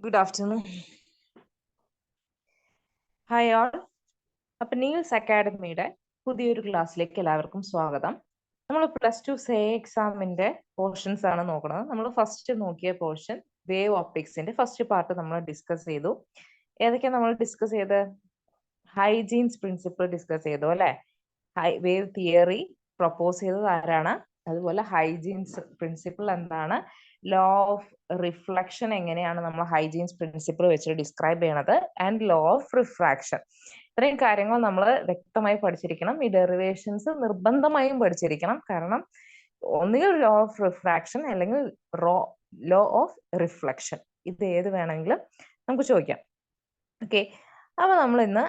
Good afternoon. Hi all. അപ്പം Niels അക്കാഡമിയുടെ പുതിയൊരു ക്ലാസ്സിലേക്ക് എല്ലാവർക്കും സ്വാഗതം. നമ്മൾ +2 സേ എക്സാമിന്റെ പോർഷൻസ് ആണ് നോക്കുന്നത്. നമ്മൾ ഫസ്റ്റ് നോക്കിയ പോർഷൻ വേവ് ഓപ്റ്റിക്സിന്റെ ഫസ്റ്റ് പാർട്ട് നമ്മൾ ഡിസ്കസ് ചെയ്തു. ഏതൊക്കെയാണ് നമ്മൾ ഡിസ്കസ് ചെയ്ത്? ഹൈജീൻസ് പ്രിൻസിപ്പിൾ ഡിസ്കസ് ചെയ്തു അല്ലെ? വേവ് തിയറി പ്രൊപ്പോസ് ചെയ്തത് ആരാണ്? അതുപോലെ ഹൈജീൻസ് പ്രിൻസിപ്പിൾ എന്താണ്? ലോ ഓഫ് റിഫ്ലക്ഷൻ എങ്ങനെയാണ് നമ്മൾ ഹൈജീൻസ് പ്രിൻസിപ്പിൾ വെച്ച് ഡിസ്ക്രൈബ് ചെയ്യണത്? And law of refraction. ഇത്രയും കാര്യങ്ങൾ നമ്മൾ വ്യക്തമായി പഠിച്ചിരിക്കണം. ഈ ഡെറിവേഷൻസ് നിർബന്ധമായും പഠിച്ചിരിക്കണം. കാരണം ഒന്നുകിൽ ലോ ഓഫ് റിഫ്രാക്ഷൻ അല്ലെങ്കിൽ ലോ ഓഫ് റിഫ്ലക്ഷൻ, ഇത് ഏത് വേണമെങ്കിലും നമുക്ക് ചോദിക്കാം. ഓക്കെ, അപ്പൊ നമ്മൾ ഇന്ന്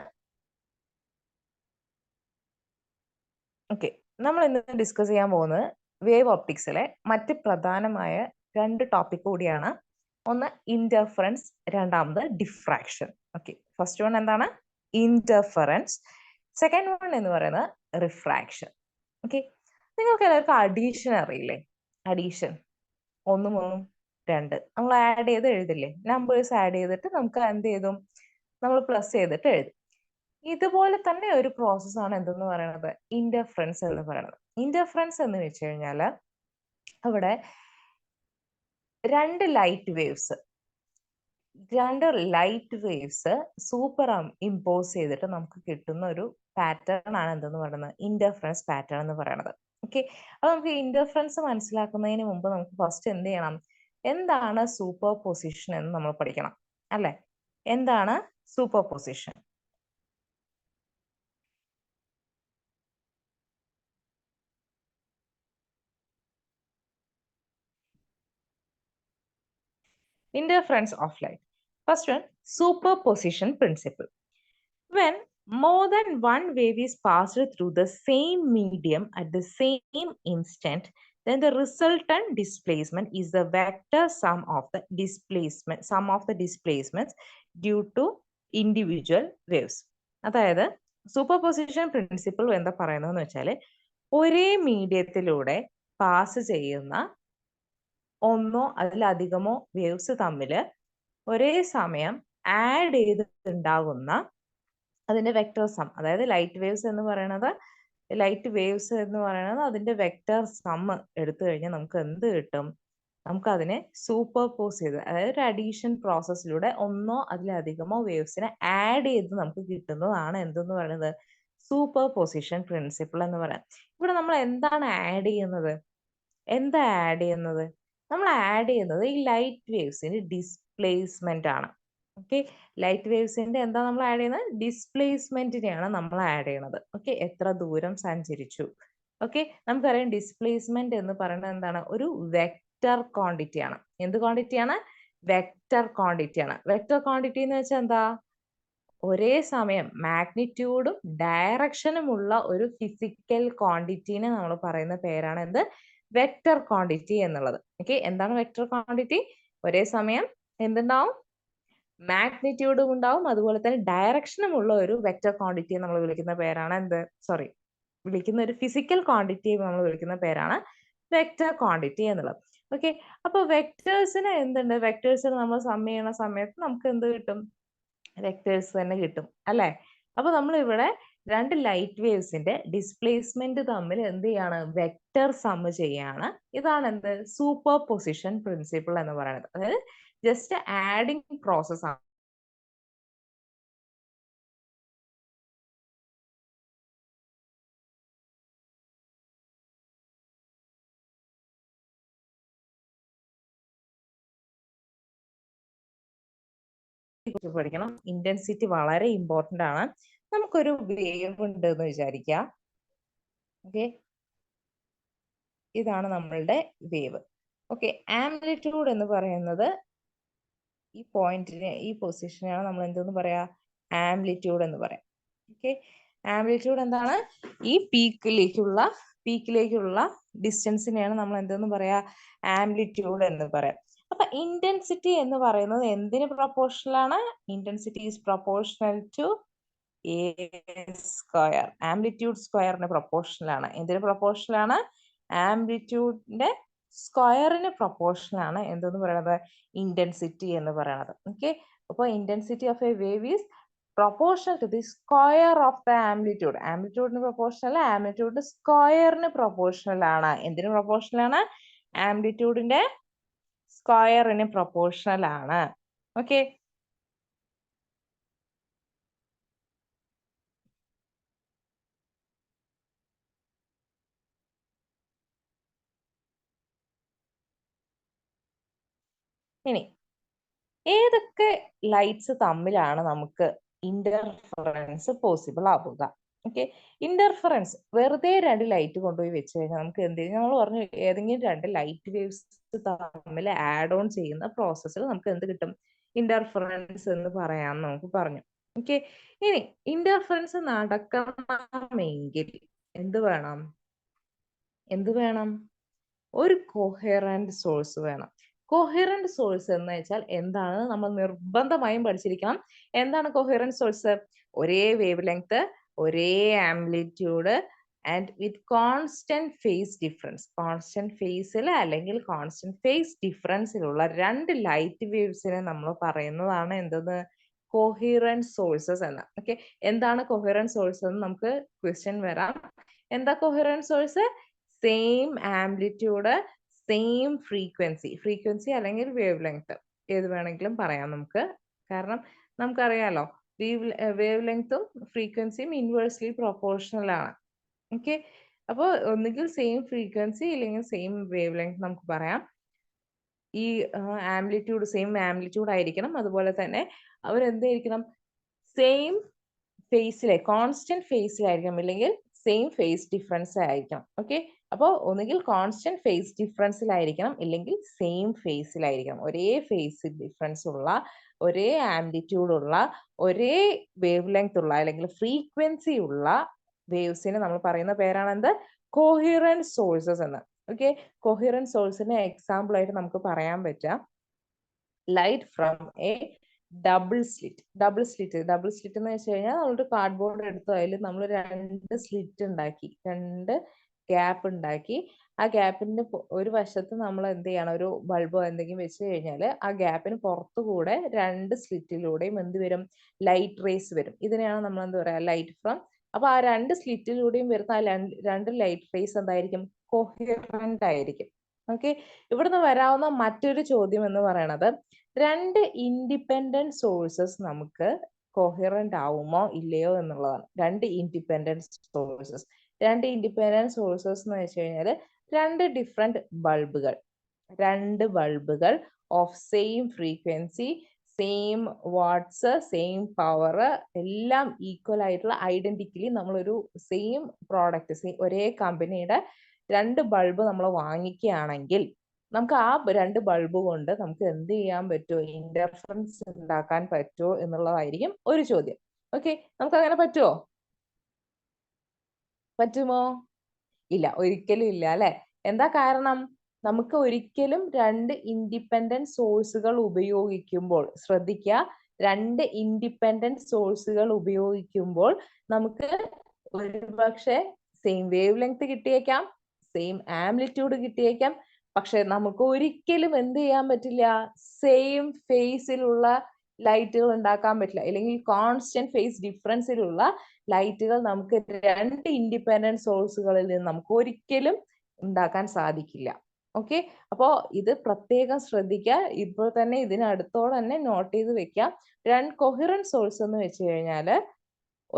ഡിസ്കസ് ചെയ്യാൻ പോകുന്നത് വേവ് ഓപ്റ്റിക്സിലെ മറ്റ് പ്രധാനമായ 2 ടോപ്പിക് കൂടിയാണ്. ഒന്ന് ഇന്റർഫറൻസ്, രണ്ടാമത് ഡിഫ്രാക്ഷൻ. ഓക്കെ, ഫസ്റ്റ് വൺ എന്താണ്? ഇന്റർഫറൻസ്. സെക്കൻഡ് വൺ എന്ന് പറയുന്നത് റിഫ്രാക്ഷൻ. ഓക്കെ, നിങ്ങൾക്ക് എല്ലാവർക്കും അഡീഷൻ അറിയില്ലേ? അഡീഷൻ 1 3 2 നമ്മൾ ആഡ് ചെയ്ത് എഴുതില്ലേ? നമ്പേഴ്സ് ആഡ് ചെയ്തിട്ട് നമുക്ക് എന്ത് ചെയ്തും? നമ്മൾ പ്ലസ് ചെയ്തിട്ട് എഴുതും. ഇതുപോലെ തന്നെ ഒരു പ്രോസസ്സാണ് എന്തെന്ന് പറയുന്നത്? ഇന്റർഫറൻസ് എന്ന് പറയുന്നത്. ഇന്റർഫറൻസ് എന്ന് വെച്ച് കഴിഞ്ഞാൽ അവിടെ രണ്ട് ലൈറ്റ് വേവ്സ് സൂപ്പർ ഇമ്പോസ് ചെയ്തിട്ട് നമുക്ക് കിട്ടുന്ന ഒരു പാറ്റേൺ ആണ് എന്തെന്ന് പറയുന്നത്? ഇന്റർഫറൻസ് പാറ്റേൺ എന്ന് പറയുന്നത്. ഓക്കെ, അപ്പൊ നമുക്ക് ഇന്റർഫറൻസ് മനസ്സിലാക്കുന്നതിന് മുമ്പ് നമുക്ക് ഫസ്റ്റ് എന്ത് ചെയ്യണം? എന്താണ് സൂപ്പർ പൊസിഷൻ എന്ന് നമ്മൾ പഠിക്കണം അല്ലെ? എന്താണ് super position? Interference of light. First one, superposition principle. When more than one wave is passed through the same medium at the same instant, then the resultant displacement is the vector sum of the displacements due to individual waves. അതായത് superposition principle എന്താ പറയുന്നതെന്ന് വെച്ചാൽ, ഒരേ മീഡിയത്തിലൂടെ pass ചെയ്യുന്ന ഒന്നോ അതിലധികമോ waves തമ്മിൽ ഒരേ സമയം ആഡ് ചെയ്തിട്ടുണ്ടാകുന്ന അതിന്റെ വെക്ടർ സം, അതായത് ലൈറ്റ് വേവ്സ് എന്ന് പറയുന്നത് അതിന്റെ വെക്ടർ സം എടുത്തു കഴിഞ്ഞാൽ നമുക്ക് എന്ത് കിട്ടും? നമുക്ക് അതിനെ സൂപ്പർപോസ് ചെയ്ത്, അതായത് ഒരു അഡീഷൻ പ്രോസസ്സിലൂടെ ഒന്നോ അതിലധികമോ വേവ്സിനെ ആഡ് ചെയ്ത് നമുക്ക് കിട്ടുന്നതാണ് എന്തെന്ന് പറയുന്നത്? സൂപ്പർ പൊസിഷൻ പ്രിൻസിപ്പിൾ എന്ന് പറയുന്നത്. ഇവിടെ നമ്മൾ എന്താണ് ആഡ് ചെയ്യുന്നത്? നമ്മൾ ആഡ് ചെയ്യുന്നത് ഈ ലൈറ്റ് വേവ്സിന്റെ ഡിസ്പ്ലേസ്മെന്റ് ആണ്. ഓക്കെ, ലൈറ്റ് വേവ്സിന്റെ എന്താ നമ്മൾ ആഡ് ചെയ്യുന്നത്? ഡിസ്പ്ലേസ്മെന്റിനെയാണ് നമ്മൾ ആഡ് ചെയ്യുന്നത്. ഓക്കെ, എത്ര ദൂരം സഞ്ചരിച്ചു. ഓക്കെ, നമുക്കറിയാം ഡിസ്പ്ലേസ്മെന്റ് എന്ന് പറയുന്നത് എന്താണ്? ഒരു വെക്റ്റർ ക്വാണ്ടിറ്റി ആണ്. എന്ത് ക്വാണ്ടിറ്റിയാണ്? വെക്റ്റർ ക്വാണ്ടിറ്റി ആണ്. വെക്റ്റർ ക്വാണ്ടിറ്റി എന്ന് വെച്ചാൽ എന്താ? ഒരേ സമയം മാഗ്നിറ്റ്യൂഡും ഡയറക്ഷനും ഉള്ള ഒരു ഫിസിക്കൽ ക്വാണ്ടിറ്റീനെ നമ്മൾ പറയുന്ന പേരാണ് എന്ത്? വെക്റ്റർ ക്വാണ്ടിറ്റി എന്നുള്ളത്. ഓക്കെ, എന്താണ് വെക്റ്റർ ക്വാണ്ടിറ്റി? ഒരേ സമയം എന്തുണ്ടാവും? മാഗ്നിറ്റ്യൂഡും ഉണ്ടാവും, അതുപോലെ തന്നെ ഡയറക്ഷനും ഉള്ള ഒരു വെക്റ്റർ ക്വാണ്ടിറ്റിയെ നമ്മൾ വിളിക്കുന്ന പേരാണ് എന്ത്? വിളിക്കുന്ന ഒരു ഫിസിക്കൽ ക്വാണ്ടിറ്റിയെ നമ്മൾ വിളിക്കുന്ന പേരാണ് വെക്റ്റർ ക്വാണ്ടിറ്റി എന്നുള്ളത്. ഓക്കെ, അപ്പൊ വെക്ടേഴ്സിന് എന്തുണ്ട്? വെക്ടേഴ്സിന് നമ്മൾ സം ചെയ്യണ സമയത്ത് നമുക്ക് എന്ത് കിട്ടും? വെക്ടേഴ്സ് തന്നെ കിട്ടും അല്ലെ? അപ്പൊ നമ്മൾ ഇവിടെ രണ്ട് ലൈറ്റ് വേവ്സിന്റെ ഡിസ്പ്ലേസ്മെന്റ് തമ്മിൽ എന്ത് ചെയ്യാണ്? വെക്ടർ സം ചെയ്യാണ്. ഇതാണ് എന്ത്? സൂപ്പർ പൊസിഷൻ പ്രിൻസിപ്പിൾ എന്ന് പറയുന്നത്. അതായത് ജസ്റ്റ് ആഡിങ് പ്രോസസ് ആണ്. പഠിക്കണം. ഇന്റൻസിറ്റി വളരെ ഇമ്പോർട്ടന്റ് ആണ്. നമുക്കൊരു വേവ് ഉണ്ട് എന്ന് വിചാരിക്കുക. ഓക്കെ, ഇതാണ് നമ്മളുടെ വേവ്. ഓക്കെ, ആംപ്ലിറ്റ്യൂഡ് എന്ന് പറയുന്നത് ഈ പോയിന്റിനെ, ഈ പൊസിഷനെയാണ് നമ്മൾ എന്തെന്ന് പറയാ? ആംപ്ലിറ്റ്യൂഡ് എന്ന് പറയാം. ഓക്കെ, ആംപ്ലിറ്റ്യൂഡ് എന്താണ്? ഈ പീക്കിലേക്കുള്ള ഡിസ്റ്റൻസിനെയാണ് നമ്മൾ എന്തെന്ന് പറയാ? ആംപ്ലിറ്റ്യൂഡ് എന്ന് പറയാം. അപ്പൊ ഇന്റൻസിറ്റി എന്ന് പറയുന്നത് എന്തിന് പ്രൊപ്പോർഷണൽ ആണ്? Intensity is proportional to a square. Amplitude സ്ക്വയറിന് പ്രൊപ്പോർഷണൽ ആണ്. എന്തിന് പ്രൊപ്പോർഷണൽ ആണ്? ആംപ്ലിറ്റ്യൂഡിന്റെ സ്ക്വയറിന് പ്രൊപ്പോർഷണൽ ആണ് എന്തെന്ന് പറയുന്നത്, ഇന്റൻസിറ്റി എന്ന് പറയുന്നത്. ഓക്കെ, അപ്പോൾ intensity of a wave is proportional to the square of the amplitude. ആംപ്ലിറ്റ്യൂഡിന് പ്രൊപ്പോർഷണൽ, ആംപ്ലിറ്റ്യൂഡ് സ്ക്വയറിന് പ്രൊപ്പോർഷണൽ ആണ്. എന്തിന് പ്രൊപ്പോർഷണൽ ആണ്? ആംപ്ലിറ്റ്യൂഡിന്റെ സ്ക്വയറിന് പ്രൊപ്പോർഷണൽ ആണ്. ഓക്കെ, ഇനി ഏതൊക്കെ ലൈറ്റ്സ് തമ്മിലാണ് നമുക്ക് ഇന്റർഫറൻസ് പോസിബിൾ ആവുക? ഓക്കെ, ഇന്റർഫറൻസ് വെറുതെ രണ്ട് ലൈറ്റ് കൊണ്ടുപോയി വെച്ച് കഴിഞ്ഞാൽ നമുക്ക് എന്ത് ചെയ്യും? നമ്മൾ പറഞ്ഞു ഏതെങ്കിലും രണ്ട് ലൈറ്റ് വേവ്സ് തമ്മിൽ ആഡ് ഓൺ ചെയ്യുന്ന പ്രോസസ്സിൽ നമുക്ക് എന്ത് കിട്ടും? ഇന്റർഫറൻസ് എന്ന് പറയാം നമുക്ക് പറഞ്ഞു. ഓക്കെ, ഇനി ഇന്റർഫറൻസ് നടക്കണമെങ്കിൽ എന്ത് വേണം? എന്ത് വേണം? ഒരു കൊഹെറന്റ് സോഴ്സ് വേണം. കൊഹെറന്റ് സോഴ്സ് എന്ന് വെച്ചാൽ എന്താണ് നമ്മൾ നിർബന്ധമായും പഠിച്ചിരിക്കണം. എന്താണ് കൊഹെറന്റ് സോഴ്സ്? ഒരേ വേവ് ലെങ്ത്, ഒരേ amplitude and with constant phase difference. Constant ഫേസിൽ അല്ലെങ്കിൽ കോൺസ്റ്റന്റ് ഫേസ് ഡിഫറൻസിലുള്ള രണ്ട് ലൈറ്റ് വേവ്സിനെ നമ്മൾ പറയുന്നതാണ് എന്തെന്ന്? കൊഹെറന്റ് സോഴ്സസ് എന്ന്. ഓക്കെ, എന്താണ് കൊഹെറന്റ് സോഴ്സ് എന്ന് നമുക്ക് ക്വസ്റ്റ്യൻ വരാം. എന്താ coherent source? Same amplitude, same frequency. Frequency അല്ലെങ്കിൽ വേവ് ലെങ്ത് ഏത് വേണമെങ്കിലും പറയാം നമുക്ക്. കാരണം നമുക്കറിയാലോ വേവ് ലെങ്ത്തും ഫ്രീക്വൻസിയും ഇൻവേഴ്സ്ലി പ്രൊപ്പോർഷണൽ ആണ്. ഓക്കെ, അപ്പോൾ ഒന്നുകിൽ സെയിം ഫ്രീക്വൻസി ഇല്ലെങ്കിൽ സെയിം വേവ് ലെങ്ത് നമുക്ക് പറയാം. ഈ ആംപ്ലിറ്റ്യൂഡ് സെയിം ആംപ്ലിറ്റ്യൂഡ് ആയിരിക്കണം. അതുപോലെ തന്നെ അവരെന്തായിരിക്കണം? സെയിം ഫേസിലെ കോൺസ്റ്റന്റ് ഫേസിലായിരിക്കണം, ഇല്ലെങ്കിൽ സെയിം ഫേസ് ഡിഫറൻസ് ആയിരിക്കണം. ഓക്കെ, അപ്പോൾ ഒന്നുകിൽ കോൺസ്റ്റന്റ് ഫേസ് ഡിഫറൻസിലായിരിക്കണം, ഇല്ലെങ്കിൽ സെയിം ഫേസിലായിരിക്കണം. ഒരേ ഫേസ് ഡിഫറൻസ് ഉള്ള, ഒരേ ആംപ്ലിറ്റ്യൂഡ് ഉള്ള, ഒരേ വേവ് ലെങ്ത് ഉള്ള അല്ലെങ്കിൽ ഫ്രീക്വൻസി ഉള്ള വേവ്സിന് നമ്മൾ പറയുന്ന പേരാണ് എന്ത്? കോഹിറന്റ് സോഴ്സസ് എന്ന്. ഓക്കെ, കോഹിറന്റ് സോഴ്സിന് എക്സാമ്പിൾ ആയിട്ട് നമുക്ക് പറയാൻ പറ്റുക light from A double slit. Double slit എന്ന് വെച്ച് കഴിഞ്ഞാൽ നമ്മളൊരു കാർഡ്ബോർഡ് എടുത്തു അതിൽ നമ്മൾ രണ്ട് സ്ലിറ്റ് ഉണ്ടാക്കി, രണ്ട് ഗ്യാപ്പ് ഉണ്ടാക്കി. ആ ഗ്യാപ്പിന്റെ ഒരു വശത്ത് നമ്മൾ എന്ത് ചെയ്യണം? ഒരു ബൾബോ എന്തെങ്കിലും വെച്ച് കഴിഞ്ഞാൽ ആ ഗ്യാപ്പിന് പുറത്തുകൂടെ രണ്ട് സ്ലിറ്റിലൂടെയും എന്ത് വരും? ലൈറ്റ് റേസ് വരും. ഇതിനെയാണ് നമ്മൾ എന്താ പറയാ? Light from. അപ്പൊ ആ രണ്ട് സ്ലിറ്റിലൂടെയും വരുന്ന ആ രണ്ട് ലൈറ്റ് റേസ് എന്തായിരിക്കും? കൊഹിറന്റ് ആയിരിക്കും. ഓക്കെ, ഇവിടുന്ന് വരാവുന്ന മറ്റൊരു ചോദ്യം എന്ന് പറയണത് രണ്ട് ഇൻഡിപെൻഡന്റ് സോഴ്സസ് നമുക്ക് കൊഹിറന്റ് ആവുമോ ഇല്ലയോ എന്നുള്ളതാണ്. രണ്ട് ഇൻഡിപെൻഡന്റ് സോഴ്സസ്. രണ്ട് ഇൻഡിപെൻഡന്റ് സോഴ്സസ് എന്ന് വെച്ച് കഴിഞ്ഞാൽ രണ്ട് ബൾബുകൾ of same frequency, same watts, same power, എല്ലാം ഈക്വൽ ആയിട്ടുള്ള ഐഡന്റിക്കലി നമ്മളൊരു സെയിം പ്രോഡക്റ്റ്, ഒരേ കമ്പനിയുടെ രണ്ട് ബൾബ് നമ്മൾ വാങ്ങിക്കുകയാണെങ്കിൽ നമുക്ക് ആ രണ്ട് ബൾബ് കൊണ്ട് നമുക്ക് എന്ത് ചെയ്യാൻ പറ്റുമോ? ഇന്റർഫറൻസ് ഉണ്ടാക്കാൻ പറ്റുമോ എന്നുള്ളതായിരിക്കും ഒരു ചോദ്യം. ഓക്കെ, നമുക്ക് അങ്ങനെ പറ്റുമോ? പറ്റുമോ? ഇല്ല, ഒരിക്കലും ഇല്ല അല്ലെ? എന്താ കാരണം? നമുക്ക് ഒരിക്കലും രണ്ട് ഇൻഡിപെൻഡന്റ് സോഴ്സുകൾ ഉപയോഗിക്കുമ്പോൾ, ശ്രദ്ധിക്കുക, രണ്ട് ഇൻഡിപെൻഡന്റ് സോഴ്സുകൾ ഉപയോഗിക്കുമ്പോൾ നമുക്ക് ഒരുപക്ഷെ സെയിം വേവ് ലെങ്ത് കിട്ടിയേക്കാം, സെയിം ആംപ്ലിറ്റ്യൂഡ് കിട്ടിയേക്കാം, പക്ഷെ നമുക്ക് ഒരിക്കലും എന്ത് ചെയ്യാൻ പറ്റില്ല? സെയിം ഫേസിലുള്ള ലൈറ്റുകൾ ഉണ്ടാക്കാൻ പറ്റില്ല, അല്ലെങ്കിൽ കോൺസ്റ്റന്റ് ഫേസ് ഡിഫറൻസിലുള്ള ലൈറ്റുകൾ നമുക്ക് രണ്ട് ഇൻഡിപെൻഡന്റ് സോഴ്സുകളിൽ നിന്ന് നമുക്ക് ഒരിക്കലും ഉണ്ടാക്കാൻ സാധിക്കില്ല. ഓക്കെ, അപ്പോ ഇത് പ്രത്യേകം ശ്രദ്ധിക്കുക. ഇപ്പോൾ തന്നെ ഇതിനടുത്തോടെ തന്നെ നോട്ട് ചെയ്ത് വെക്കാം. രണ്ട് കൊഹിറന്റ് സോഴ്സ് എന്ന് വെച്ച് കഴിഞ്ഞാൽ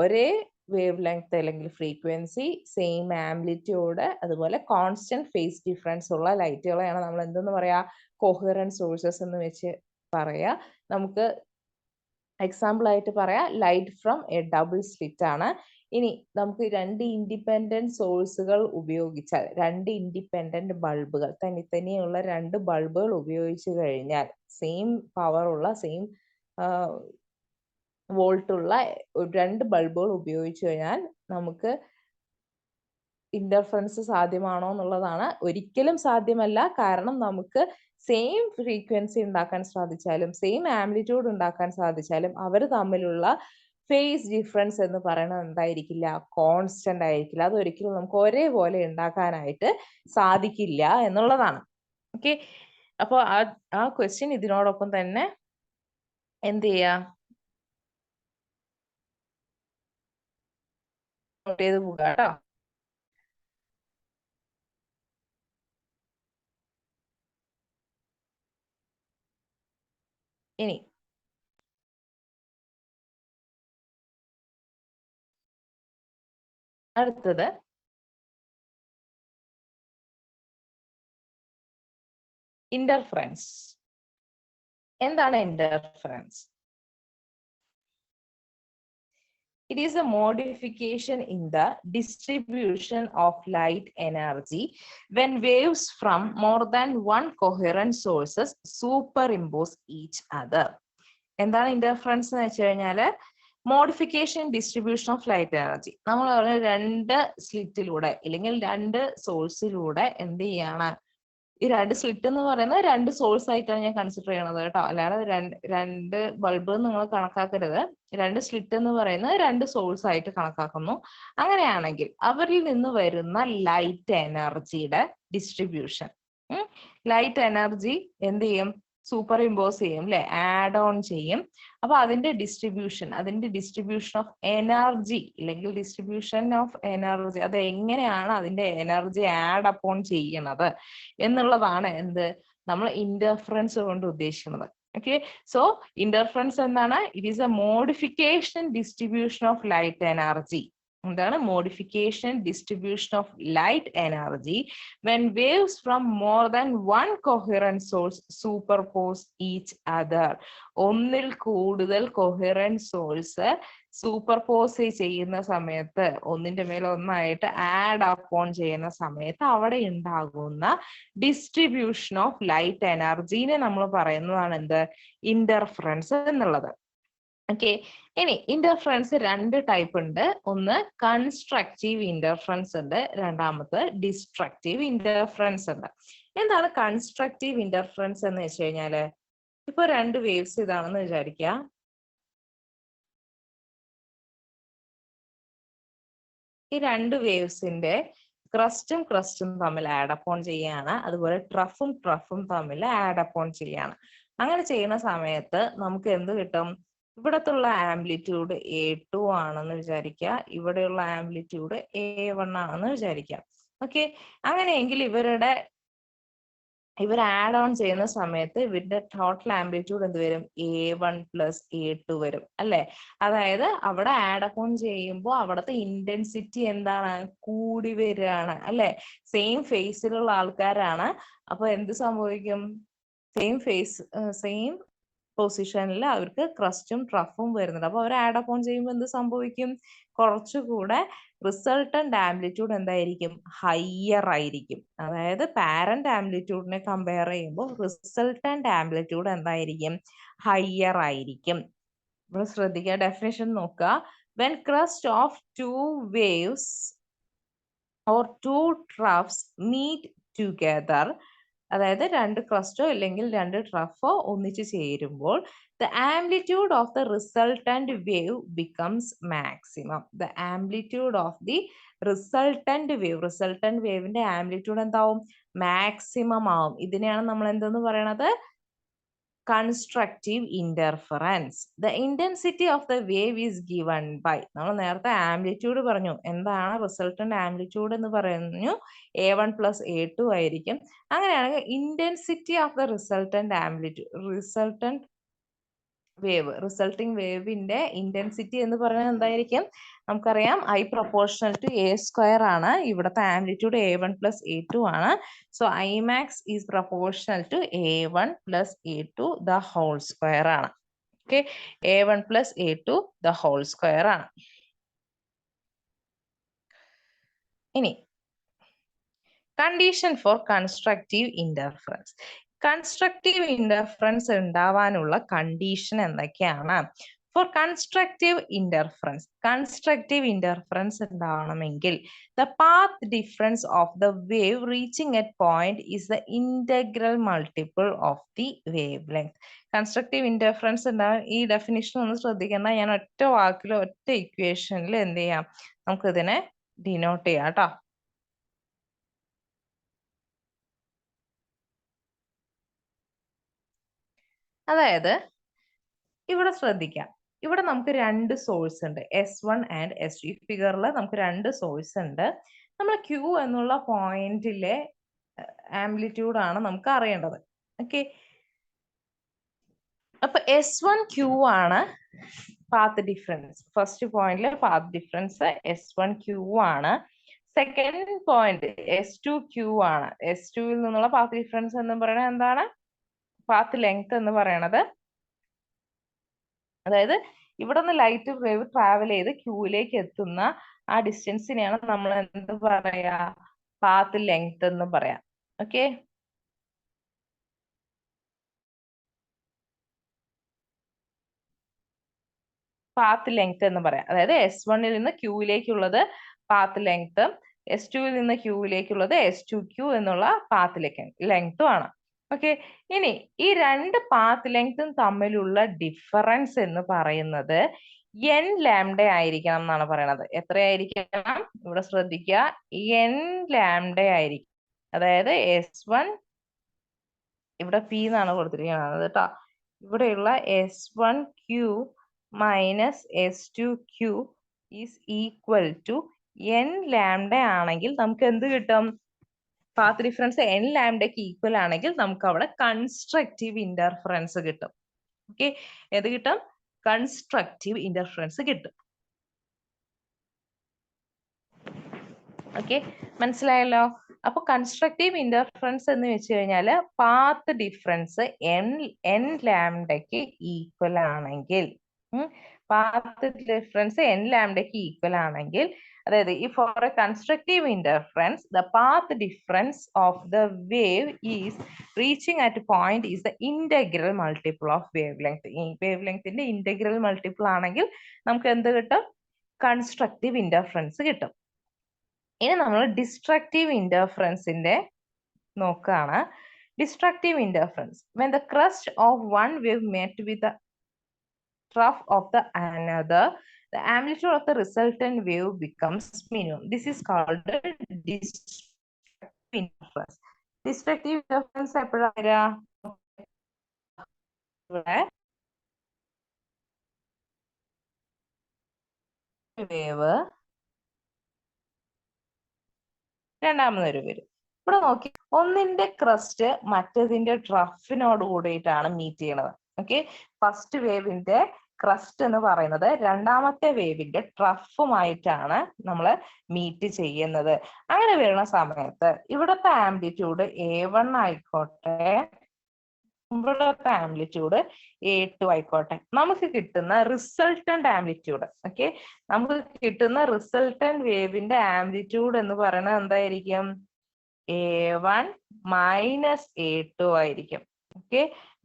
ഒരേ വേവ് ലെങ്ത് അല്ലെങ്കിൽ ഫ്രീക്വൻസി, സെയിം ആംപ്ലിറ്റ്യൂഡ്, അതുപോലെ കോൺസ്റ്റന്റ് ഫേസ് ഡിഫറൻസ് ഉള്ള ലൈറ്റുകളെയാണ് നമ്മൾ എന്തെന്ന് പറയാ? കൊഹിറന്റ് സോഴ്സസ് എന്ന് വെച്ച് പറയാ. നമുക്ക് എക്സാമ്പിൾ ആയിട്ട് പറയാം light from A double slit ആണ്. ഇനി നമുക്ക് രണ്ട് ഇൻഡിപെൻഡന്റ് സോഴ്സുകൾ ഉപയോഗിച്ചാൽ, രണ്ട് ഇൻഡിപെൻഡന്റ് ബൾബുകൾ, തനിത്തനിയുള്ള രണ്ട് ബൾബുകൾ ഉപയോഗിച്ച് കഴിഞ്ഞാൽ, സെയിം പവർ ഉള്ള, സെയിം വോൾട്ട് ഉള്ള രണ്ട് ബൾബുകൾ ഉപയോഗിച്ച് കഴിഞ്ഞാൽ നമുക്ക് ഇന്റർഫറൻസ് സാധ്യമാണോ എന്നുള്ളതാണ്. ഒരിക്കലും സാധ്യമല്ല. കാരണം നമുക്ക് സെയിം ഫ്രീക്വൻസി ഉണ്ടാക്കാൻ സാധിച്ചാലും, സെയിം ആംപ്ലിറ്റ്യൂഡ് ഉണ്ടാക്കാൻ സാധിച്ചാലും അവർ തമ്മിലുള്ള ഫേസ് ഡിഫറൻസ് എന്ന് പറയുന്നത് എന്തായിരിക്കില്ല? കോൺസ്റ്റന്റ് ആയിരിക്കില്ല. അതൊരിക്കലും നമുക്ക് ഒരേപോലെ ഉണ്ടാക്കാനായിട്ട് സാധിക്കില്ല എന്നുള്ളതാണ്. ഓക്കെ, അപ്പോൾ ആ ക്വസ്റ്റ്യൻ ഇതിനോടൊപ്പം തന്നെ എന്ത് ചെയ്യാ, നോട്ട് ചെയ്ത് പോകാം കേട്ടോ. ഇനി അടുത്തത് ഇന്റർഫറൻസ്. എന്താണ് interference? It is a modification in the distribution of light energy when waves from more than one coherent sources superimpose each other. എന്താണ് ഇന്റർഫറൻസ് എന്ന് വെച്ച് കഴിഞ്ഞാൽ modification distribution of light energy. നമ്മൾ പറഞ്ഞ രണ്ട് സ്ലിറ്റിലൂടെ അല്ലെങ്കിൽ രണ്ട് സോഴ്സിലൂടെ എന്ത് ചെയ്യാണ്, ഈ രണ്ട് സ്ലിറ്റ് എന്ന് പറയുന്നത് രണ്ട് സോഴ്സ് ആയിട്ടാണ് ഞാൻ കൺസിഡർ ചെയ്യണത് കേട്ടോ, അല്ലാതെ രണ്ട് ബൾബ് നിങ്ങൾ കണക്കാക്കരുത്. രണ്ട് സ്ലിറ്റ് എന്ന് പറയുന്നത് രണ്ട് സോഴ്സ് ആയിട്ട് കണക്കാക്കുന്നു. അങ്ങനെയാണെങ്കിൽ അവരിൽ നിന്ന് വരുന്ന ലൈറ്റ് എനർജിയുടെ ഡിസ്ട്രിബ്യൂഷൻ, ലൈറ്റ് എനർജി എന്ത് ചെയ്യും, സൂപ്പർ ഇമ്പോസ് ചെയ്യും അല്ലെ, ആഡ് ഓൺ ചെയ്യും. അപ്പൊ അതിന്റെ ഡിസ്ട്രിബ്യൂഷൻ ഓഫ് എനർജി അല്ലെങ്കിൽ ഡിസ്ട്രിബ്യൂഷൻ ഓഫ് എനർജി, അത് എങ്ങനെയാണ് അതിന്റെ എനർജി ആഡ് അപ്പോൺ ചെയ്യണത് എന്നുള്ളതാണ് എന്ത് നമ്മൾ ഇന്റർഫറൻസ് കൊണ്ട് ഉദ്ദേശിക്കുന്നത്. ഓക്കെ, സോ ഇന്റർഫറൻസ് എന്താണ്? It is a modification distribution of light energy. എന്താണ് modification distribution of light energy when waves from more than one coherent source superpose each other. ഒന്നിൽ കൂടുതൽ കൊഹറന്റ് സോഴ്സ് സൂപ്പർപോസ് ചെയ്യുന്ന സമയത്ത്, ഒന്നിന്റെ മേലെ ഒന്നായിട്ട് ആഡ് അപ്പോൺ ചെയ്യുന്ന സമയത്ത് അവിടെ ഉണ്ടാകുന്ന ഡിസ്ട്രിബ്യൂഷൻ ഓഫ് ലൈറ്റ് എനർജീനെ നമ്മൾ പറയുന്നതാണ് എന്ത്, ഇന്റർഫറൻസ് എന്നുള്ളത്. ഓക്കെ, ഇനി ഇന്റർഫറൻസ് രണ്ട് ടൈപ്പ് ഉണ്ട്. ഒന്ന് കൺസ്ട്രക്റ്റീവ് ഇന്റർഫറൻസ് ഉണ്ട്, രണ്ടാമത് ഡിസ്ട്രക്റ്റീവ് ഇന്റർഫറൻസ് ഉണ്ട്. എന്താണ് കൺസ്ട്രക്റ്റീവ് ഇന്റർഫറൻസ് എന്ന് വെച്ച് കഴിഞ്ഞാല്, ഇപ്പൊ രണ്ട് വേവ്സ് ഇതാണെന്ന് വിചാരിക്കുക. ഈ രണ്ട് വേവ്സിന്റെ ക്രസ്റ്റും തമ്മിൽ ആഡ് അപ്പോൺ ചെയ്യാണ്, അതുപോലെ ട്രഫും തമ്മിൽ ആഡ് അപ്പോൺ ചെയ്യാണ്. അങ്ങനെ ചെയ്യുന്ന സമയത്ത് നമുക്ക് എന്ത് കിട്ടും, ഇവിടത്തുള്ള ആംപ്ലിറ്റ്യൂഡ് A2 ആണെന്ന് വിചാരിക്കുക, ഇവിടെയുള്ള ആംപ്ലിറ്റ്യൂഡ് A1 ആണെന്ന് വിചാരിക്കാം. ഓക്കെ, അങ്ങനെയെങ്കിൽ ഇവർ ആഡ് ഓൺ ചെയ്യുന്ന സമയത്ത് ഇവരുടെ ടോട്ടൽ ആംപ്ലിറ്റ്യൂഡ് എന്ത് വരും, A1 + A2 വരും അല്ലെ. അതായത് അവിടെ ആഡ് അപ്പോൺ ചെയ്യുമ്പോൾ അവിടുത്തെ ഇന്റൻസിറ്റി എന്താണ്, കൂടി വരികയാണ് അല്ലെ. സെയിം ഫേസിലുള്ള ആൾക്കാരാണ്, അപ്പൊ എന്ത് സംഭവിക്കും, സെയിം പൊസിഷനിൽ അവർക്ക് ക്രസ്റ്റും ട്രഫും വരുന്നുണ്ട്. അപ്പൊ അവർ ആഡ് അപ്പോൺ ചെയ്യുമ്പോൾ എന്ത് സംഭവിക്കും, കുറച്ചുകൂടെ റിസൾട്ടന്റ് ആംപ്ലിറ്റ്യൂഡ് എന്തായിരിക്കും, ഹയർ ആയിരിക്കും. അതായത് പാരന്റ് ആംപ്ലിറ്റ്യൂഡിനെ കമ്പയർ ചെയ്യുമ്പോൾ റിസൾട്ടന്റ് ആംപ്ലിറ്റ്യൂഡ് എന്തായിരിക്കും, ഹയർ ആയിരിക്കും. നമ്മൾ ശ്രദ്ധിക്കുക, ഡെഫിനേഷൻ നോക്കുക. when crust of two waves or two troughs meet together, അതായത് രണ്ട് ക്രസ്റ്റോ അല്ലെങ്കിൽ രണ്ട് ട്രഫോ ഒന്നിച്ച് ചേരുമ്പോൾ the amplitude of the resultant wave becomes maximum. The amplitude of the resultant waveന്റെ ആംപ്ലിറ്റ്യൂഡ് എന്താവും, മാക്സിമം ആവും. ഇതിനെയാണ് നമ്മൾ എന്തെന്ന് പറയണത്, constructive interference. The intensity of the wave is given by, നമ്മൾ നേരത്തെ ആംപ്ലിറ്റ്യൂഡ് പറഞ്ഞു, എന്താണ് റിസൾട്ടന്റ് ആംപ്ലിറ്റ്യൂഡ് എന്ന് പറഞ്ഞു, A1 + A2 ആയിരിക്കും. അങ്ങനെയാണെങ്കിൽ ഇന്റൻസിറ്റി ഓഫ് ദ റിസൾട്ടിംഗ് വേവിന്റെ ഇന്റൻസിറ്റി എന്ന് പറയുന്നത് എന്തായിരിക്കും, നമുക്കറിയാം I proportional to A² ആണ്. ഇവിടുത്തെ ആംപ്ലിറ്റ്യൂഡ് A1 + A2 ആണ്. So Imax is proportional to A1 + A2 the whole square ആണ്. Okay, A1 + A2 the whole square ആണ്. ഇനി condition for constructive interference. Constructive interference ഉണ്ടാവാനുള്ള കണ്ടീഷൻ എന്തൊക്കെയാണ്? ഫോർ കൺസ്ട്രക്റ്റീവ് ഇന്റർഫറൻസ് ഉണ്ടാവണമെങ്കിൽ the path difference of the wave reaching at point is the integral multiple of the wavelength. Constructive interference ഉണ്ടാവാൻ ഈ definition ഒന്ന് ശ്രദ്ധിക്കേണ്ട. ഞാൻ ഒറ്റ വാക്കിൽ ഒറ്റ ഇക്വേഷനിൽ എന്ത് ചെയ്യാം, നമുക്ക് ഇതിനെ ഡിനോട്ട് ചെയ്യാം കേട്ടോ. അതായത് ഇവിടെ ശ്രദ്ധിക്കാം, ഇവിടെ നമുക്ക് രണ്ട് സോഴ്സ് ഉണ്ട്, S1 ആൻഡ് S2. ഈ ഫിഗറിൽ നമുക്ക് രണ്ട് സോഴ്സ് ഉണ്ട്. നമ്മൾ Q എന്നുള്ള പോയിന്റിലെ ആംപ്ലിറ്റ്യൂഡ് ആണ് നമുക്ക് അറിയേണ്ടത്. ഓക്കെ, അപ്പൊ S1Q ആണ് പാത്ത് ഡിഫറൻസ്. ഫസ്റ്റ് പോയിന്റിലെ പാത്ത് ഡിഫറൻസ് S1Q ആണ്. സെക്കൻഡ് പോയിന്റ് S2Q ആണ്. S2 ൽ നിന്നുള്ള പാത്ത് ഡിഫറൻസ് എന്ന് പറയുന്നത് എന്താണ്? പാത്ത് ലെങ്ത് എന്ന് പറയണത്. അതായത് ഇവിടെ നിന്ന് ലൈറ്റ് വേവ് ട്രാവൽ ചെയ്ത് ക്യൂയിലേക്ക് എത്തുന്ന ആ ഡിസ്റ്റൻസിനെയാണ് നമ്മൾ എന്ത് പറയാ? പാത്ത് ലെങ്ത് എന്ന് പറയാം. ഓക്കെ, പാത്ത് ലെങ്ത് എന്ന് പറയാം. അതായത് S1 ൽ നിന്ന് ക്യൂയിലേക്കുള്ളത് പാത്ത് ലെങ്ത്, S2 ൽ നിന്ന് ക്യൂയിലേക്കുള്ളത് S2Q എന്നുള്ള പാത്ത് ലെങ്തും ആണ്. ഓക്കെ, ഇനി ഈ രണ്ട് പാത്ത് ലെങ്തും തമ്മിലുള്ള ഡിഫറൻസ് എന്ന് പറയുന്നത് n ലാംഡ ആയിരിക്കണം എന്നാണ് പറയുന്നത്. എത്രയായിരിക്കണം? ഇവിടെ ശ്രദ്ധിക്കുക, n ലാംഡ ആയിരിക്കും. അതായത് S1 ഇവിടെ P എന്നാണ് കൊടുത്തിരിക്കുന്നത് കേട്ടോ. ഇവിടെയുള്ള S1Q minus S2Q is equal to n lambda ആണെങ്കിൽ നമുക്ക് എന്ത് കിട്ടും? പാത്ത് ഡിഫറൻസ് n ലാംഡയ്ക്ക് ഈക്വൽ ആണെങ്കിൽ നമുക്ക് അവിടെ കൺസ്ട്രക്റ്റീവ് ഇന്റർഫറൻസ് കിട്ടും. ഓക്കെ, ഏത് കിട്ടും? കൺസ്ട്രക്റ്റീവ് ഇന്റർഫറൻസ് കിട്ടും. ഓക്കെ, മനസ്സിലായല്ലോ? അപ്പൊ കൺസ്ട്രക്റ്റീവ് ഇന്റർഫറൻസ് എന്ന് വെച്ച് കഴിഞ്ഞാൽ പാത്ത് ഡിഫറൻസ് n ലാംഡയ്ക്ക് ഈക്വൽ ആണെങ്കിൽ, പാത്ത് ഡിഫറൻസ് n ലാംഡയ്ക്ക് ഈക്വൽ ആണെങ്കിൽ, അതായത് ഈ for a constructive interference the path difference of the wave is reaching at point is the integral multiple of wavelength. ഈ വേവ് ലെങ്ത്തിന്റെ ഇന്റഗ്രൽ മൾട്ടിപ്പിൾ ആണെങ്കിൽ നമുക്ക് എന്ത് കിട്ടും? കൺസ്ട്രക്റ്റീവ് ഇന്റർഫറൻസ് കിട്ടും. ഇനി നമ്മൾ ഡിസ്ട്രക്റ്റീവ് ഇന്റർഫറൻസിന്റെ നോക്കുകയാണ്. Destructive interference when the crest of one wave met with the trough of the another, the amplitude of the resultant wave becomes minimum. This is called destructive interference. Destructive interference എപ്പോഴാണ്? Wave രണ്ടാമതൊരു വരും. ഇവിടെ നോക്കി, ഒന്നിന്റെ crest മറ്റേതിന്റെ ട്രഫിനോട് കൂടിയിട്ടാണ് meet ചെയ്യണത്. Okay, first വേവിന്റെ crest എന്ന് പറയുന്നത് രണ്ടാമത്തെ വേവിന്റെ ട്രഫുമായിട്ടാണ് നമ്മൾ മീറ്റ് ചെയ്യുന്നത്. അങ്ങനെ വരുന്ന സമയത്ത് ഇവിടത്തെ ആംപ്ലിറ്റ്യൂഡ് A1 ആയിക്കോട്ടെ, ഇവിടത്തെ ആംപ്ലിറ്റ്യൂഡ് A2 ആയിക്കോട്ടെ, നമുക്ക് കിട്ടുന്ന റിസൾട്ടന്റ് ആംപ്ലിറ്റ്യൂഡ്, ഓക്കെ, നമുക്ക് കിട്ടുന്ന റിസൾട്ടന്റ് വേവിന്റെ ആംപ്ലിറ്റ്യൂഡ് എന്ന് പറയുന്നത് എന്തായിരിക്കും? A1 മൈനസ് A2 ആയിരിക്കും. ഓക്കെ,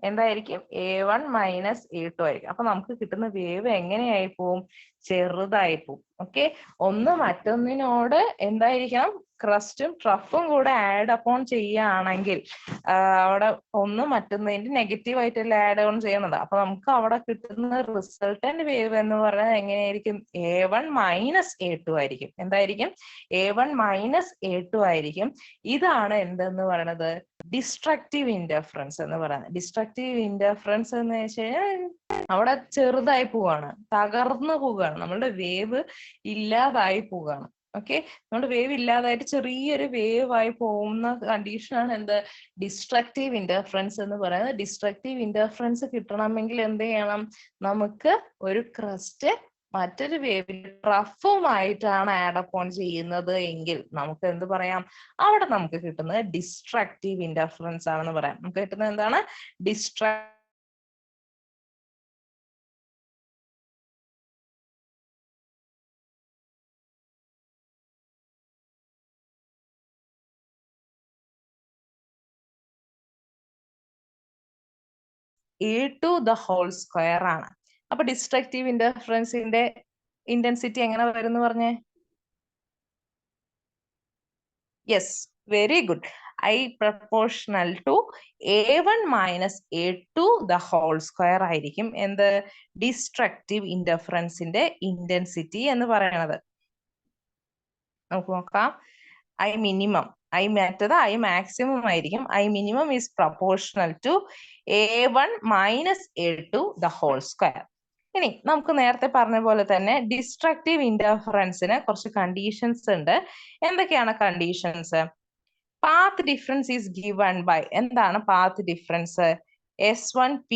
എന്തായിരിക്കും? A1 മൈനസ് A2 ആയിരിക്കും. അപ്പൊ നമുക്ക് കിട്ടുന്ന വേവ് എങ്ങനെയായി പോവും? ചെറുതായി പോവും. ഓക്കെ, ഒന്ന് മറ്റൊന്നിനോട് എന്തായിരിക്കണം? ക്രസ്റ്റും ട്രഫും കൂടെ ആഡ് അപ്പോൺ ചെയ്യുകയാണെങ്കിൽ അവിടെ ഒന്ന് മറ്റൊന്നിന്റെ നെഗറ്റീവ് ആയിട്ടല്ല ആഡ് ഓൺ ചെയ്യുന്നത്. അപ്പൊ നമുക്ക് അവിടെ കിട്ടുന്ന റിസൾട്ടന്റ് വേവ് എന്ന് പറയുന്നത് എങ്ങനെയായിരിക്കും? A1 മൈനസ് A2 ആയിരിക്കും. എന്തായിരിക്കും? A1 മൈനസ് A2 ആയിരിക്കും. ഇതാണ് എന്തെന്ന് പറയുന്നത്? ഡിസ്ട്രക്റ്റീവ് ഇന്റർഫറൻസ് എന്ന് പറയുന്നത്. ഡിസ്ട്രക്റ്റീവ് ഇന്റർഫറൻസ് എന്ന് വെച്ച് കഴിഞ്ഞാൽ അവിടെ ചെറുതായി പോവാണ്, തകർന്നു പോവുകയാണ്, നമ്മളുടെ വേവ് ഇല്ലാതായി പോവുകയാണ്. ഓക്കെ, നമ്മുടെ വേവ് ഇല്ലാതായിട്ട് ചെറിയൊരു വേവ് ആയി പോകുന്ന കണ്ടീഷനാണ് എന്ത്? ഡിസ്ട്രക്റ്റീവ് ഇന്റർഫറൻസ് എന്ന് പറയുന്നത്. ഡിസ്ട്രക്റ്റീവ് ഇന്റർഫറൻസ് കിട്ടണമെങ്കിൽ എന്ത് ചെയ്യണം? നമുക്ക് ഒരു ക്രസ്റ്റ് മറ്റൊരു വേവിന്റെ ട്രഫുമായിട്ടാണ് ആഡ് അപ്പോൺ ചെയ്യുന്നത് എങ്കിൽ നമുക്ക് എന്ത് പറയാം? അവിടെ നമുക്ക് കിട്ടുന്നത് ഡിസ്ട്രക്റ്റീവ് ഇന്റർഫറൻസ് ആണെന്ന് പറയാം. നമുക്ക് കിട്ടുന്നത് എന്താണ്? A2 the whole square ആണ്. അപ്പൊ ഡിസ്ട്രക്റ്റീവ് ഇന്റർഫറൻസിന്റെ ഇന്റൻസിറ്റി എങ്ങനെ വരും പറഞ്ഞേ? Yes, very good. I proportional to A1 minus A2 the whole square ആയിരിക്കും എന്ത്? ഡിസ്ട്രക്റ്റീവ് ഇന്റർഫറൻസിന്റെ ഇന്റൻസിറ്റി എന്ന് പറയുന്നത്. നമുക്ക് നോക്കാം. I minimum, ഐ മറ്റത് ഐ മാക്സിമം ആയിരിക്കും. I minimum is proportional to A1 minus A2 the whole square. ഇനി നമുക്ക് നേരത്തെ പറഞ്ഞ പോലെ തന്നെ ഡിസ്ട്രക്റ്റീവ് ഇന്റർഫറൻസിന് കുറച്ച് കണ്ടീഷൻസ് ഉണ്ട്. എന്തൊക്കെയാണ് conditions? Path difference is given by, എന്താണ് path difference? S1p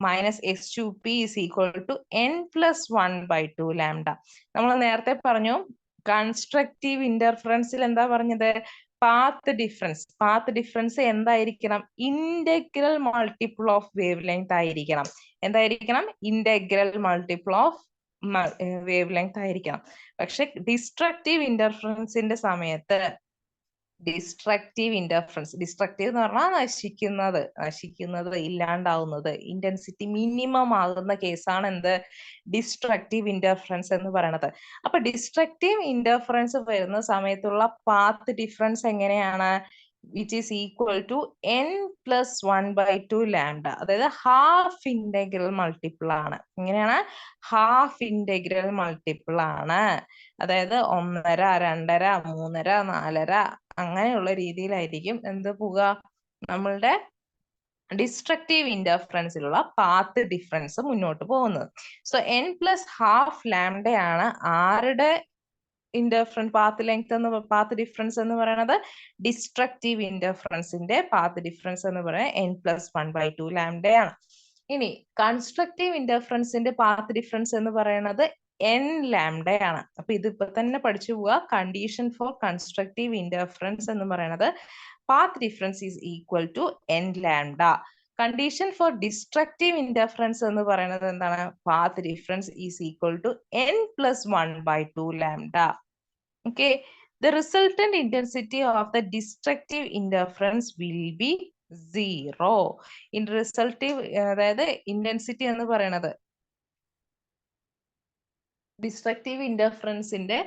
minus S2p is equal to n+1/2 lambda. നമ്മൾ നേരത്തെ പറഞ്ഞു കൺസ്ട്രക്റ്റീവ് ഇന്റർഫറൻസിൽ എന്താ പറഞ്ഞത്? പാത്ത് ഡിഫറൻസ് എന്തായിരിക്കണം? Integral multiple of wavelength ആയിരിക്കണം. എന്തായിരിക്കണം? Integral multiple of wavelength ആയിരിക്കണം. പക്ഷെ ഡിസ്ട്രക്റ്റീവ് ഇന്റർഫറൻസിന്റെ സമയത്ത് ഡിസ്ട്രക്റ്റീവ് എന്ന് പറഞ്ഞാൽ നശിക്കുന്നത്, ഇല്ലാണ്ടാവുന്നത്, ഇന്റൻസിറ്റി മിനിമം ആകുന്ന കേസാണ് എന്ത്? ഡിസ്ട്രക്റ്റീവ് ഇന്റർഫറൻസ് എന്ന് പറയുന്നത്. അപ്പൊ ഡിസ്ട്രക്റ്റീവ് ഇന്റർഫറൻസ് വരുന്ന സമയത്തുള്ള പാത്ത് ഡിഫറൻസ് എങ്ങനെയാണ്? Which is equal to n+1/2 lambda. അതായത് ഹാഫ് ഇന്റഗ്രൽ മൾട്ടിപ്പിൾ ആണ്. എങ്ങനെയാണ്? ഹാഫ് ഇന്റഗ്രൽ മൾട്ടിപ്പിൾ ആണ്. അതായത് 1.5, 2.5, 3.5, 4.5 അങ്ങനെയുള്ള രീതിയിലായിരിക്കും എന്ത് പോവുക? നമ്മളുടെ ഡിസ്ട്രക്റ്റീവ് ഇന്റർഫറൻസിലുള്ള പാത്ത് ഡിഫറൻസ് മുന്നോട്ട് പോകുന്നത്. സോ n+12 ലാംഡയാണ് ആരുടെ പാത്ത് ഡിഫറൻസ് എന്ന് പറയുന്നത്? ഡിസ്ട്രക്റ്റീവ് ഇന്റർഫറൻസിന്റെ പാത്ത് ഡിഫറൻസ് എന്ന് പറയുന്നത് n+1/2 ലാംഡയാണ്. ഇനി കൺസ്ട്രക്റ്റീവ് ഇന്റർഫറൻസിന്റെ പാത്ത് ഡിഫറൻസ് എന്ന് പറയുന്നത് n ലാംഡയാണ്. അപ്പൊ ഇതിപ്പോ തന്നെ പഠിച്ചു പോവുക. കണ്ടീഷൻ ഫോർ കൺസ്ട്രക്റ്റീവ് ഇന്റർഫറൻസ് എന്ന് പറയുന്നത് path difference is equal to n lambda. Condition for destructive interference എന്ന് പറയുന്നത് എന്താണ്? Path difference is equal to n+1/2 lambda. Okay, the resultant intensity of the destructive interference will be 0. അതായത് intensity എന്ന് പറയുന്നത് destructive ഇന്റർഫറൻസിന്റെ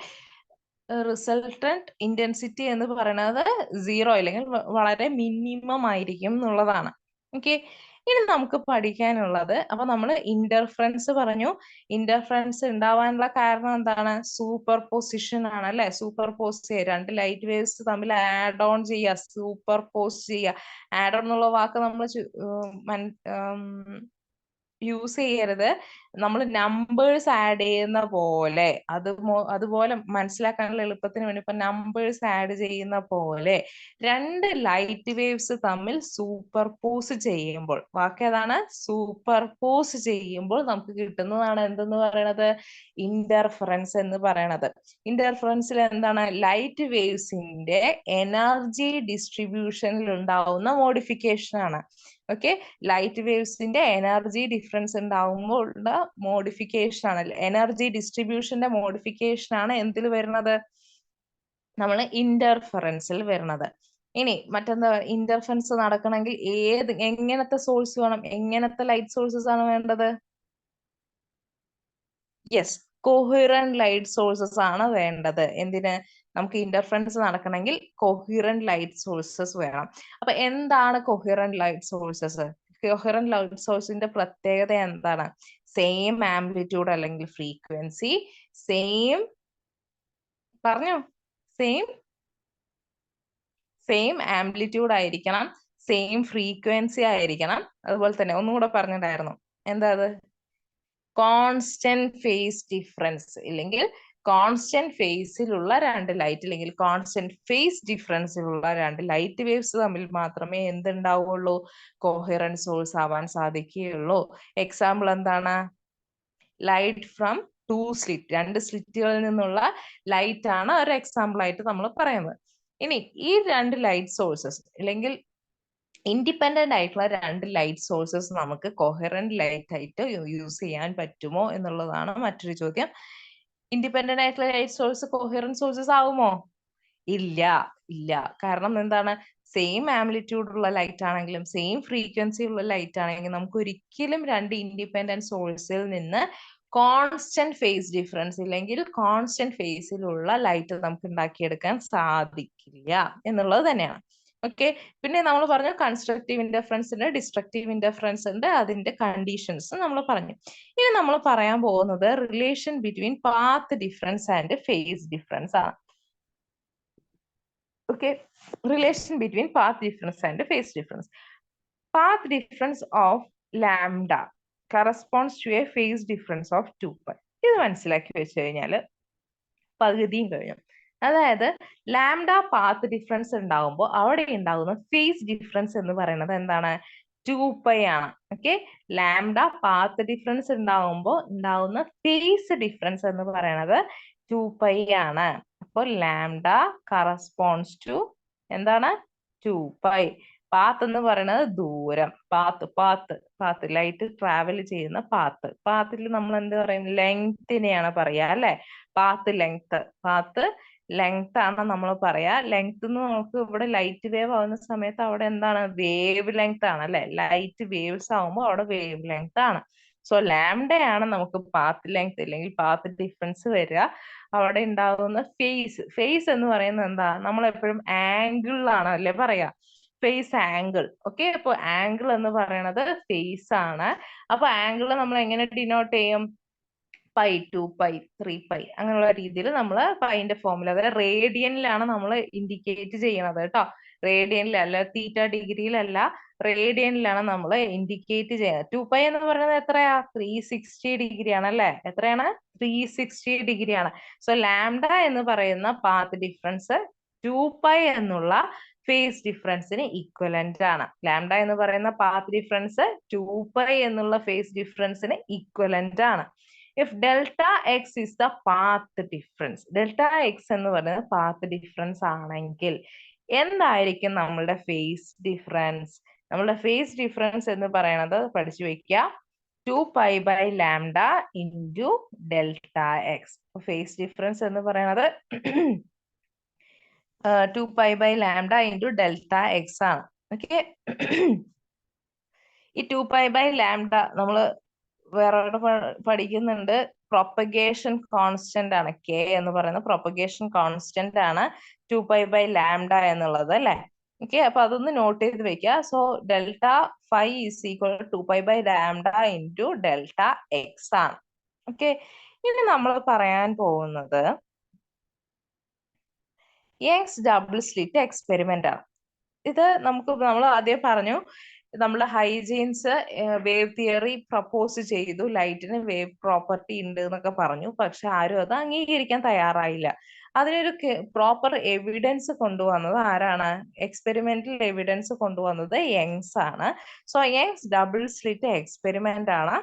resultant intensity എന്ന് പറയുന്നത് 0 അല്ലെങ്കിൽ വളരെ മിനിമം ആയിരിക്കും എന്നുള്ളതാണ്. ഓക്കെ, ഇനി നമുക്ക് പഠിക്കാനുള്ളത്, അപ്പൊ നമ്മൾ ഇന്റർഫറൻസ് പറഞ്ഞു. ഇന്റർഫറൻസ് ഉണ്ടാവാനുള്ള കാരണം എന്താണ്? സൂപ്പർ പൊസിഷൻ ആണ് അല്ലെ? സൂപ്പർ പോസ് ചെയ്യുക, രണ്ട് ലൈറ്റ് വേവ്സ് തമ്മിൽ ആഡ് ഓൺ ചെയ്യുക, സൂപ്പർ പോസ് ചെയ്യുക. ആഡ് ഓൺ എന്നുള്ള വാക്ക് നമ്മൾ യൂസ് ചെയ്യരുത്. നമ്മൾ നമ്പേഴ്സ് ആഡ് ചെയ്യുന്ന പോലെ, അതുപോലെ മനസ്സിലാക്കാനുള്ള എളുപ്പത്തിന് വേണ്ടി ഇപ്പൊ നമ്പേഴ്സ് ആഡ് ചെയ്യുന്ന പോലെ രണ്ട് ലൈറ്റ് വേവ്സ് തമ്മിൽ സൂപ്പർ പോസ് ചെയ്യുമ്പോൾ, വാക്ക് ഏതാണ്? സൂപ്പർ പോസ് ചെയ്യുമ്പോൾ നമുക്ക് കിട്ടുന്നതാണ് എന്തെന്ന് പറയണത്? ഇന്റർഫറൻസ് എന്ന് പറയണത്. ഇന്റർഫറൻസിൽ എന്താണ്? ലൈറ്റ് വേവ്സിന്റെ എനർജി ഡിസ്ട്രിബ്യൂഷനിൽ ഉണ്ടാവുന്ന മോഡിഫിക്കേഷൻ ആണ്. ഓക്കെ, ലൈറ്റ് വേവ്സിന്റെ എനർജി ഡിഫറൻസ് ഉണ്ടാവുമ്പോൾ മോഡിഫിക്കേഷൻ ആണ്, എനർജി ഡിസ്ട്രിബ്യൂഷന്റെ മോഡിഫിക്കേഷൻ ആണ് എന്തിൽ വരുന്നത്? നമ്മൾ ഇന്റർഫറൻസിൽ വരുന്നത്. ഇനി മറ്റെന്താ? ഇന്റർഫറൻസ് നടക്കണമെങ്കിൽ എങ്ങനത്തെ സോഴ്സ് വേണം? എങ്ങനത്തെ ലൈറ്റ് സോഴ്സസ് ആണ് വേണ്ടത്? യെസ്, കൊഹിറന്റ് ലൈറ്റ് സോഴ്സസ് ആണ് വേണ്ടത്. എന്തിന്? നമുക്ക് ഇന്റർഫറൻസ് നടക്കണമെങ്കിൽ കൊഹിറന്റ് ലൈറ്റ് സോഴ്സസ് വേണം. അപ്പൊ എന്താണ് coherent light sources? Coherent light സോഴ്സിന്റെ പ്രത്യേകത എന്താണ്? സെയിം ആംപ്ലിറ്റ്യൂഡ് അല്ലെങ്കിൽ ഫ്രീക്വൻസി, സെയിം പറഞ്ഞു, സെയിം ആംപ്ലിറ്റ്യൂഡ് ആയിരിക്കണം, സെയിം ഫ്രീക്വൻസി ആയിരിക്കണം. അതുപോലെ തന്നെ ഒന്നുകൂടെ പറഞ്ഞിട്ടുണ്ടായിരുന്നു, എന്താ അത്? കോൺസ്റ്റന്റ് ഫേസ് ഡിഫറൻസ്, ഇല്ലെങ്കിൽ കോൺസ്റ്റന്റ് ഫേസിലുള്ള രണ്ട് ലൈറ്റ്, അല്ലെങ്കിൽ കോൺസ്റ്റന്റ് ഫേസ് ഡിഫറൻസിലുള്ള രണ്ട് ലൈറ്റ് വേവ്സ് തമ്മിൽ മാത്രമേ എന്തുണ്ടാവുള്ളൂ? കോഹിറന്റ് സോഴ്സ് ആവാൻ സാധിക്കുകയുള്ളൂ. എക്സാമ്പിൾ എന്താണ്? ലൈറ്റ് ഫ്രം രണ്ട് സ്ലിറ്റുകളിൽ നിന്നുള്ള ലൈറ്റ് ആണ് ഒരു എക്സാമ്പിൾ ആയിട്ട് നമ്മൾ പറയുന്നത്. ഇനി ഈ രണ്ട് ലൈറ്റ് സോഴ്സസ്, അല്ലെങ്കിൽ ഇൻഡിപെൻഡന്റ് ആയിട്ടുള്ള രണ്ട് ലൈറ്റ് സോഴ്സസ് നമുക്ക് കൊഹറന്റ് ലൈറ്റ് ആയിട്ട് യൂസ് ചെയ്യാൻ പറ്റുമോ എന്നുള്ളതാണ് മറ്റൊരു ചോദ്യം. ഇൻഡിപെൻഡന്റ് ആയിട്ടുള്ള ലൈറ്റ് സോഴ്സ് കൊഹറന്റ് സോഴ്സസ് ആവുമോ? ഇല്ല. കാരണം എന്താണ്? സെയിം ആംപ്ലിറ്റ്യൂഡ് ഉള്ള ലൈറ്റ് ആണെങ്കിലും സെയിം ഫ്രീക്വൻസി ഉള്ള ലൈറ്റ് ആണെങ്കിലും നമുക്ക് ഒരിക്കലും രണ്ട് ഇൻഡിപെൻഡന്റ് സോഴ്സിൽ നിന്ന് കോൺസ്റ്റന്റ് ഫേസ് ഡിഫറൻസ് ഇല്ലെങ്കിൽ കോൺസ്റ്റന്റ് ഫേസിലുള്ള ലൈറ്റ് നമുക്ക് ഉണ്ടാക്കിയെടുക്കാൻ സാധിക്കില്ല എന്നുള്ളത് തന്നെയാണ്. ഓക്കെ, പിന്നെ നമ്മൾ പറഞ്ഞു കൺസ്ട്രക്റ്റീവ് ഇന്റർഫറൻസ് ഉണ്ട്, ഡിസ്ട്രക്റ്റീവ് ഇന്റർഫറൻസ് ഉണ്ട്, അതിന്റെ കണ്ടീഷൻസ് നമ്മൾ പറഞ്ഞു. ഇനി നമ്മൾ പറയാൻ പോകുന്നത് relation between path difference and phase difference ആണ്. Okay, relation between path difference and phase difference. Path difference of lambda corresponds to a phase difference of 2π. ഇത് മനസ്സിലാക്കി വെച്ച് കഴിഞ്ഞാൽ പകുതിയും കഴിഞ്ഞു. അതായത് ലാംഡ പാത്ത് ഡിഫറൻസ് ഉണ്ടാകുമ്പോൾ അവിടെ ഉണ്ടാകുന്ന ഫേസ് ഡിഫറൻസ് എന്ന് പറയുന്നത് എന്താണ്? 2π ആണ്. ഓക്കെ, ലാംഡ പാത്ത് ഡിഫറൻസ് ഉണ്ടാകുമ്പോൾ ഉണ്ടാകുന്ന ഫേസ് ഡിഫറൻസ് എന്ന് പറയുന്നത് 2π ആണ്. അപ്പോൾ ലാംഡ കറസ്പോണ്ട്സ് ടു എന്താണ്? 2π. പാത്ത് എന്ന് പറയുന്നത് ദൂരം, പാത്ത് ലൈറ്റ് ട്രാവൽ ചെയ്യുന്ന പാത്തിൽ നമ്മൾ എന്ത് പറയും? ലെങ്തിനെയാണ് പറയാ അല്ലെ? പാത്ത് ലെങ്ത് ആണ് നമ്മൾ പറയാ. ലെങ്ത് എന്ന് നമുക്ക് ഇവിടെ ലൈറ്റ് വേവ് ആവുന്ന സമയത്ത് അവിടെ എന്താണ്? വേവ് ലെങ്ത് ആണ് അല്ലെ? ലൈറ്റ് വേവ്സ് ആവുമ്പോൾ അവിടെ വേവ് ലെങ്ത് ആണ്. സോ ലാംഡയാണ് നമുക്ക് പാത്ത് ലെങ്ത് അല്ലെങ്കിൽ പാത്ത് ഡിഫറൻസ് വരിക. അവിടെ ഉണ്ടാകുന്ന ഫേസ് എന്ന് പറയുന്നത് എന്താ? നമ്മൾ എപ്പോഴും ആംഗിളിലാണ് അല്ലെ പറയാ, ഫേസ് ആംഗിൾ. ഓക്കെ, അപ്പൊ ആംഗിൾ എന്ന് പറയുന്നത് ഫേസ് ആണ്. അപ്പൊ ആംഗിൾ നമ്മൾ എങ്ങനെ ഡിനോട്ട് ചെയ്യും? പൈ, 2π, 3π അങ്ങനെയുള്ള രീതിയിൽ നമ്മൾ പൈന്റെ ഫോർമുല, അതായത് റേഡിയനിലാണ് നമ്മൾ ഇൻഡിക്കേറ്റ് ചെയ്യണത് കേട്ടോ. റേഡിയനിലല്ല, തീറ്റ ഡിഗ്രിയിലല്ല, റേഡിയനിലാണ് നമ്മൾ ഇൻഡിക്കേറ്റ് ചെയ്യുന്നത്. 2π എന്ന് പറയുന്നത് എത്രയാ? 360 ഡിഗ്രി ആണ് അല്ലെ? എത്രയാണ്? 360 ഡിഗ്രി ആണ്. സോ ലാംഡ എന്ന് പറയുന്ന പാത്ത് ഡിഫറൻസ് 2π എന്നുള്ള ഫേസ് ഡിഫറൻസിന് ഈക്വലന്റ് ആണ്. ലാംഡ എന്ന് പറയുന്ന പാത്ത് ഡിഫറൻസ് 2π എന്നുള്ള ഫേസ് ഡിഫറൻസിന് ഈക്വലന്റ് ആണ്. If delta x is the path difference, delta x എന്ന് പറയുന്നത് പാത്ത് ഡിഫറൻസ് ആണെങ്കിൽ എന്തായിരിക്കും നമ്മളുടെ ഫേസ് ഡിഫറൻസ്? നമ്മളുടെ ഫേസ് ഡിഫറൻസ് എന്ന് പറയുന്നത് പഠിച്ചു വെക്കുക, 2π by lambda into delta x. Phase difference എന്ന് പറയുന്നത് 2π by lambda into delta x ആണ്. ഓക്കെ, ഈ 2π by lambda നമ്മൾ വേറെ പഠിക്കുന്നുണ്ട്. പ്രൊപ്പഗേഷൻ കോൺസ്റ്റന്റ് ആണ്, കെ എന്ന് പറയുന്ന പ്രൊപ്പഗേഷൻ കോൺസ്റ്റന്റ് ആണ് 2π by ലാംഡ എന്നുള്ളത് അല്ലെ? ഓക്കെ, അപ്പൊ അതൊന്ന് നോട്ട് ചെയ്ത് വെക്കുക. So delta phi is equal 2π by lambda into delta x ആണ്. ഓക്കെ, ഇനി നമ്മൾ പറയാൻ പോകുന്നത് യങ്സ് ഡബിൾ സ്ലിറ്റ് എക്സ്പെരിമെന്റ് ആണ്. ഇത് നമ്മൾ ആദ്യം പറഞ്ഞു, നമ്മുടെ ഹൈജീൻസ് വേവ് തിയറി പ്രപ്പോസ് ചെയ്തു, ലൈറ്റിന് വേവ് പ്രോപ്പർട്ടി ഉണ്ട് എന്നൊക്കെ പറഞ്ഞു. പക്ഷെ ആരും അത് അംഗീകരിക്കാൻ തയ്യാറായില്ല. അതിനൊരു പ്രോപ്പർ എവിഡൻസ് കൊണ്ടുവന്നത് ആരാണ്? എക്സ്പെരിമെന്റൽ എവിഡൻസ് കൊണ്ടുവന്നത് യങ്സ് ആണ്. So Young's double slit experiment ആണ്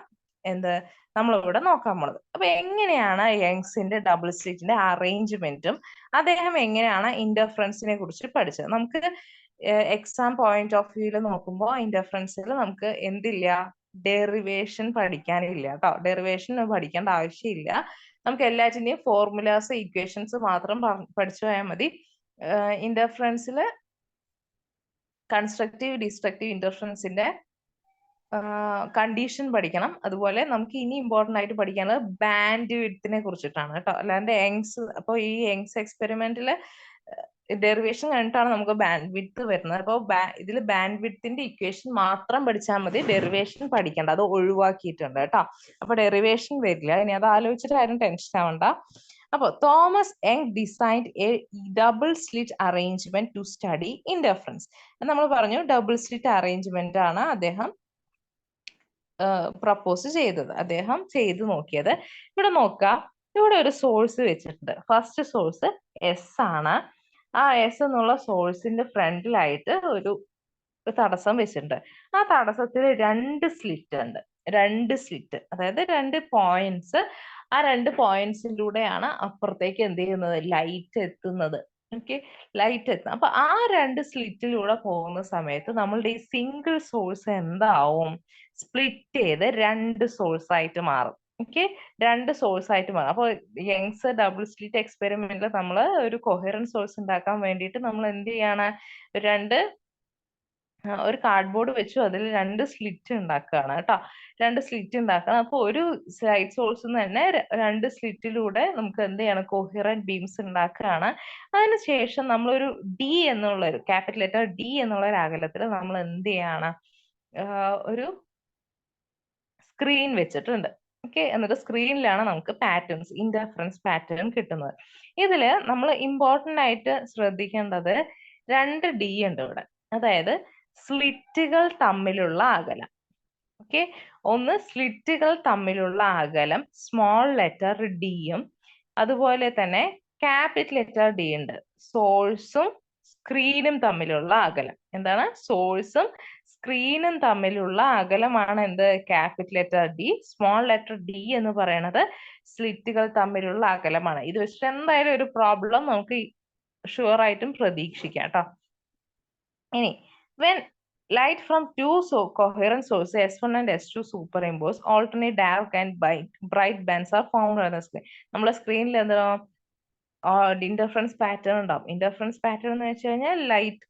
എന്ത് നമ്മളിവിടെ നോക്കാൻ പോണത്. അപ്പൊ എങ്ങനെയാണ് യങ്സിന്റെ ഡബിൾ സ്ലിറ്റിന്റെ അറേഞ്ച്മെന്റും അദ്ദേഹം എങ്ങനെയാണ് ഇന്റർഫറൻസിനെ കുറിച്ച് പഠിച്ചത്? നമുക്ക് എക്സാം പോയിന്റ് ഓഫ് വ്യൂല് നോക്കുമ്പോൾ ഇന്റർഫറൻസിൽ നമുക്ക് എന്തില്ല? ഡെറിവേഷൻ പഠിക്കാനില്ല കേട്ടോ. ഡെറിവേഷൻ പഠിക്കേണ്ട ആവശ്യമില്ല. നമുക്ക് എല്ലാറ്റിന്റെയും ഫോർമുലാസ്, ഇക്വേഷൻസ് മാത്രം പഠിച്ചു പോയാൽ മതി. ഇന്റർഫറൻസിൽ കൺസ്ട്രക്റ്റീവ്, ഡിസ്ട്രക്റ്റീവ് ഇന്റർഫറൻസിന്റെ കണ്ടീഷൻ പഠിക്കണം. അതുപോലെ നമുക്ക് ഇനി ഇമ്പോർട്ടന്റ് ആയിട്ട് പഠിക്കാനുള്ളത് ബാൻഡ് വിഡ്ത്തിനെ കുറിച്ചിട്ടാണ് കേട്ടോ. അല്ലാണ്ട് യങ്സ്, അപ്പോൾ ഈ യങ്സ് എക്സ്പെരിമെന്റില് ഡെറിവേഷൻ കഴിഞ്ഞിട്ടാണ് നമുക്ക് ബാൻഡ് വിഡ്ത്ത് വരുന്നത്. അപ്പോൾ ഇതിൽ ബാൻഡ് വിഡ്ത്തിന്റെ ഇക്വേഷൻ മാത്രം പഠിച്ചാൽ മതി, ഡെറിവേഷൻ പഠിക്കേണ്ട, അത് ഒഴിവാക്കിയിട്ടുണ്ട് കേട്ടോ. അപ്പൊ ഡെറിവേഷൻ വരില്ല. ഇനി അത് ആലോചിച്ചിട്ട് ആരും ടെൻഷൻ ആവണ്ട. അപ്പോൾ Thomas Young designed a double slit arrangement to study interference. നമ്മൾ പറഞ്ഞു ഡബിൾ സ്ലിറ്റ് അറേഞ്ച്മെന്റ് ആണ് അദ്ദേഹം പ്രപ്പോസ് ചെയ്തത്, അദ്ദേഹം ചെയ്തു നോക്കിയത്. ഇവിടെ നോക്കാം, ഇവിടെ ഒരു സോഴ്സ് വെച്ചിട്ടുണ്ട്. ഫസ്റ്റ് സോഴ്സ് എസ് ആണ്. ആ എസ് എന്നുള്ള സോഴ്സിന്റെ ഫ്രണ്ടിലായിട്ട് ഒരു തടസ്സം വെച്ചിട്ടുണ്ട്. ആ തടസ്സത്തിൽ രണ്ട് സ്ലിറ്റ് ഉണ്ട്. അതായത് രണ്ട് പോയിന്റ്സ്. ആ രണ്ട് പോയിന്റ്സിലൂടെയാണ് അപ്പുറത്തേക്ക് എന്ത് ചെയ്യുന്നത്? ലൈറ്റ് എത്തുന്നത്. ഓക്കെ, ലൈറ്റ് എത്തുന്നത്. അപ്പൊ ആ രണ്ട് സ്ലിറ്റിലൂടെ പോകുന്ന സമയത്ത് നമ്മളുടെ ഈ സിംഗിൾ സോഴ്സ് എന്താവും? സ്പ്ലിറ്റ് ചെയ്ത് രണ്ട് സോഴ്സ് ആയിട്ട് മാറും. ഓക്കെ, രണ്ട് സോഴ്സ് ആയിട്ട് മാറും. അപ്പോൾ യങ്സ് ഡബിൾ സ്ലിറ്റ് എക്സ്പെരിമെന്റിൽ നമ്മൾ ഒരു കൊഹറന്റ് സോഴ്സ് ഉണ്ടാക്കാൻ വേണ്ടിയിട്ട് നമ്മൾ എന്ത് ചെയ്യാണ്? ഒരു കാർഡ്ബോർഡ് വെച്ചു അതിൽ രണ്ട് സ്ലിറ്റ് ഉണ്ടാക്കുകയാണ് കേട്ടോ. രണ്ട് സ്ലിറ്റ് ഉണ്ടാക്കണം. അപ്പൊ ഒരു ലൈറ്റ് സോഴ്സ് തന്നെ രണ്ട് സ്ലിറ്റിലൂടെ നമുക്ക് എന്ത് ചെയ്യണം? കൊഹിറന്റ് ബീംസ് ഉണ്ടാക്കുകയാണ്. അതിനുശേഷം നമ്മളൊരു ഡി എന്നുള്ള ഒരു ക്യാപിറ്റൽ ലെറ്റർ ഡി എന്നുള്ള ഒരു അകലത്തിൽ നമ്മൾ എന്ത് ചെയ്യാണ്? ഒരു സ്ക്രീൻ വെച്ചിട്ടുണ്ട്. ഓക്കെ, എന്നിട്ട് സ്ക്രീനിലാണ് നമുക്ക് പാറ്റേൺസ്, ഇന്റർഫറൻസ് പാറ്റേൺ കിട്ടുന്നത്. ഇതിൽ നമ്മൾ ഇമ്പോർട്ടൻ്റ് ആയിട്ട് ശ്രദ്ധിക്കേണ്ടത് 2D ഉണ്ട് ഇവിടെ, അതായത് സ്ലിറ്റുകൾ തമ്മിലുള്ള അകലം. ഓക്കെ, ഒന്ന് സ്ലിറ്റുകൾ തമ്മിലുള്ള അകലം സ്മോൾ ലെറ്റർ ഡിയും, അതുപോലെ തന്നെ ക്യാപിറ്റൽ ലെറ്റർ ഡി ഉണ്ട്. സോഴ്സും സ്ക്രീനും തമ്മിലുള്ള അകലം എന്താണ്? സോഴ്സും സ്ക്രീനും തമ്മിലുള്ള അകലമാണ് എന്ത്? Capital letter D. Small letter D എന്ന് പറയുന്നത് സ്ലിറ്റുകൾ തമ്മിലുള്ള അകലമാണ്. ഇത് വെച്ചിട്ട് എന്തായാലും ഒരു പ്രോബ്ലം നമുക്ക് ഷുവർ ആയിട്ടും പ്രതീക്ഷിക്കാം കേട്ടോ. ഇനി when light from two coherent sources S1 and S2 superimpose, alternate dark and bright bands are formed on the screen. നമ്മുടെ സ്ക്രീനിൽ എന്താ ഇന്റർഫറൻസ് പാറ്റേൺ ഉണ്ടാവും. ഇന്റർഫറൻസ് പാറ്റേൺ എന്ന് വെച്ച് കഴിഞ്ഞാൽ light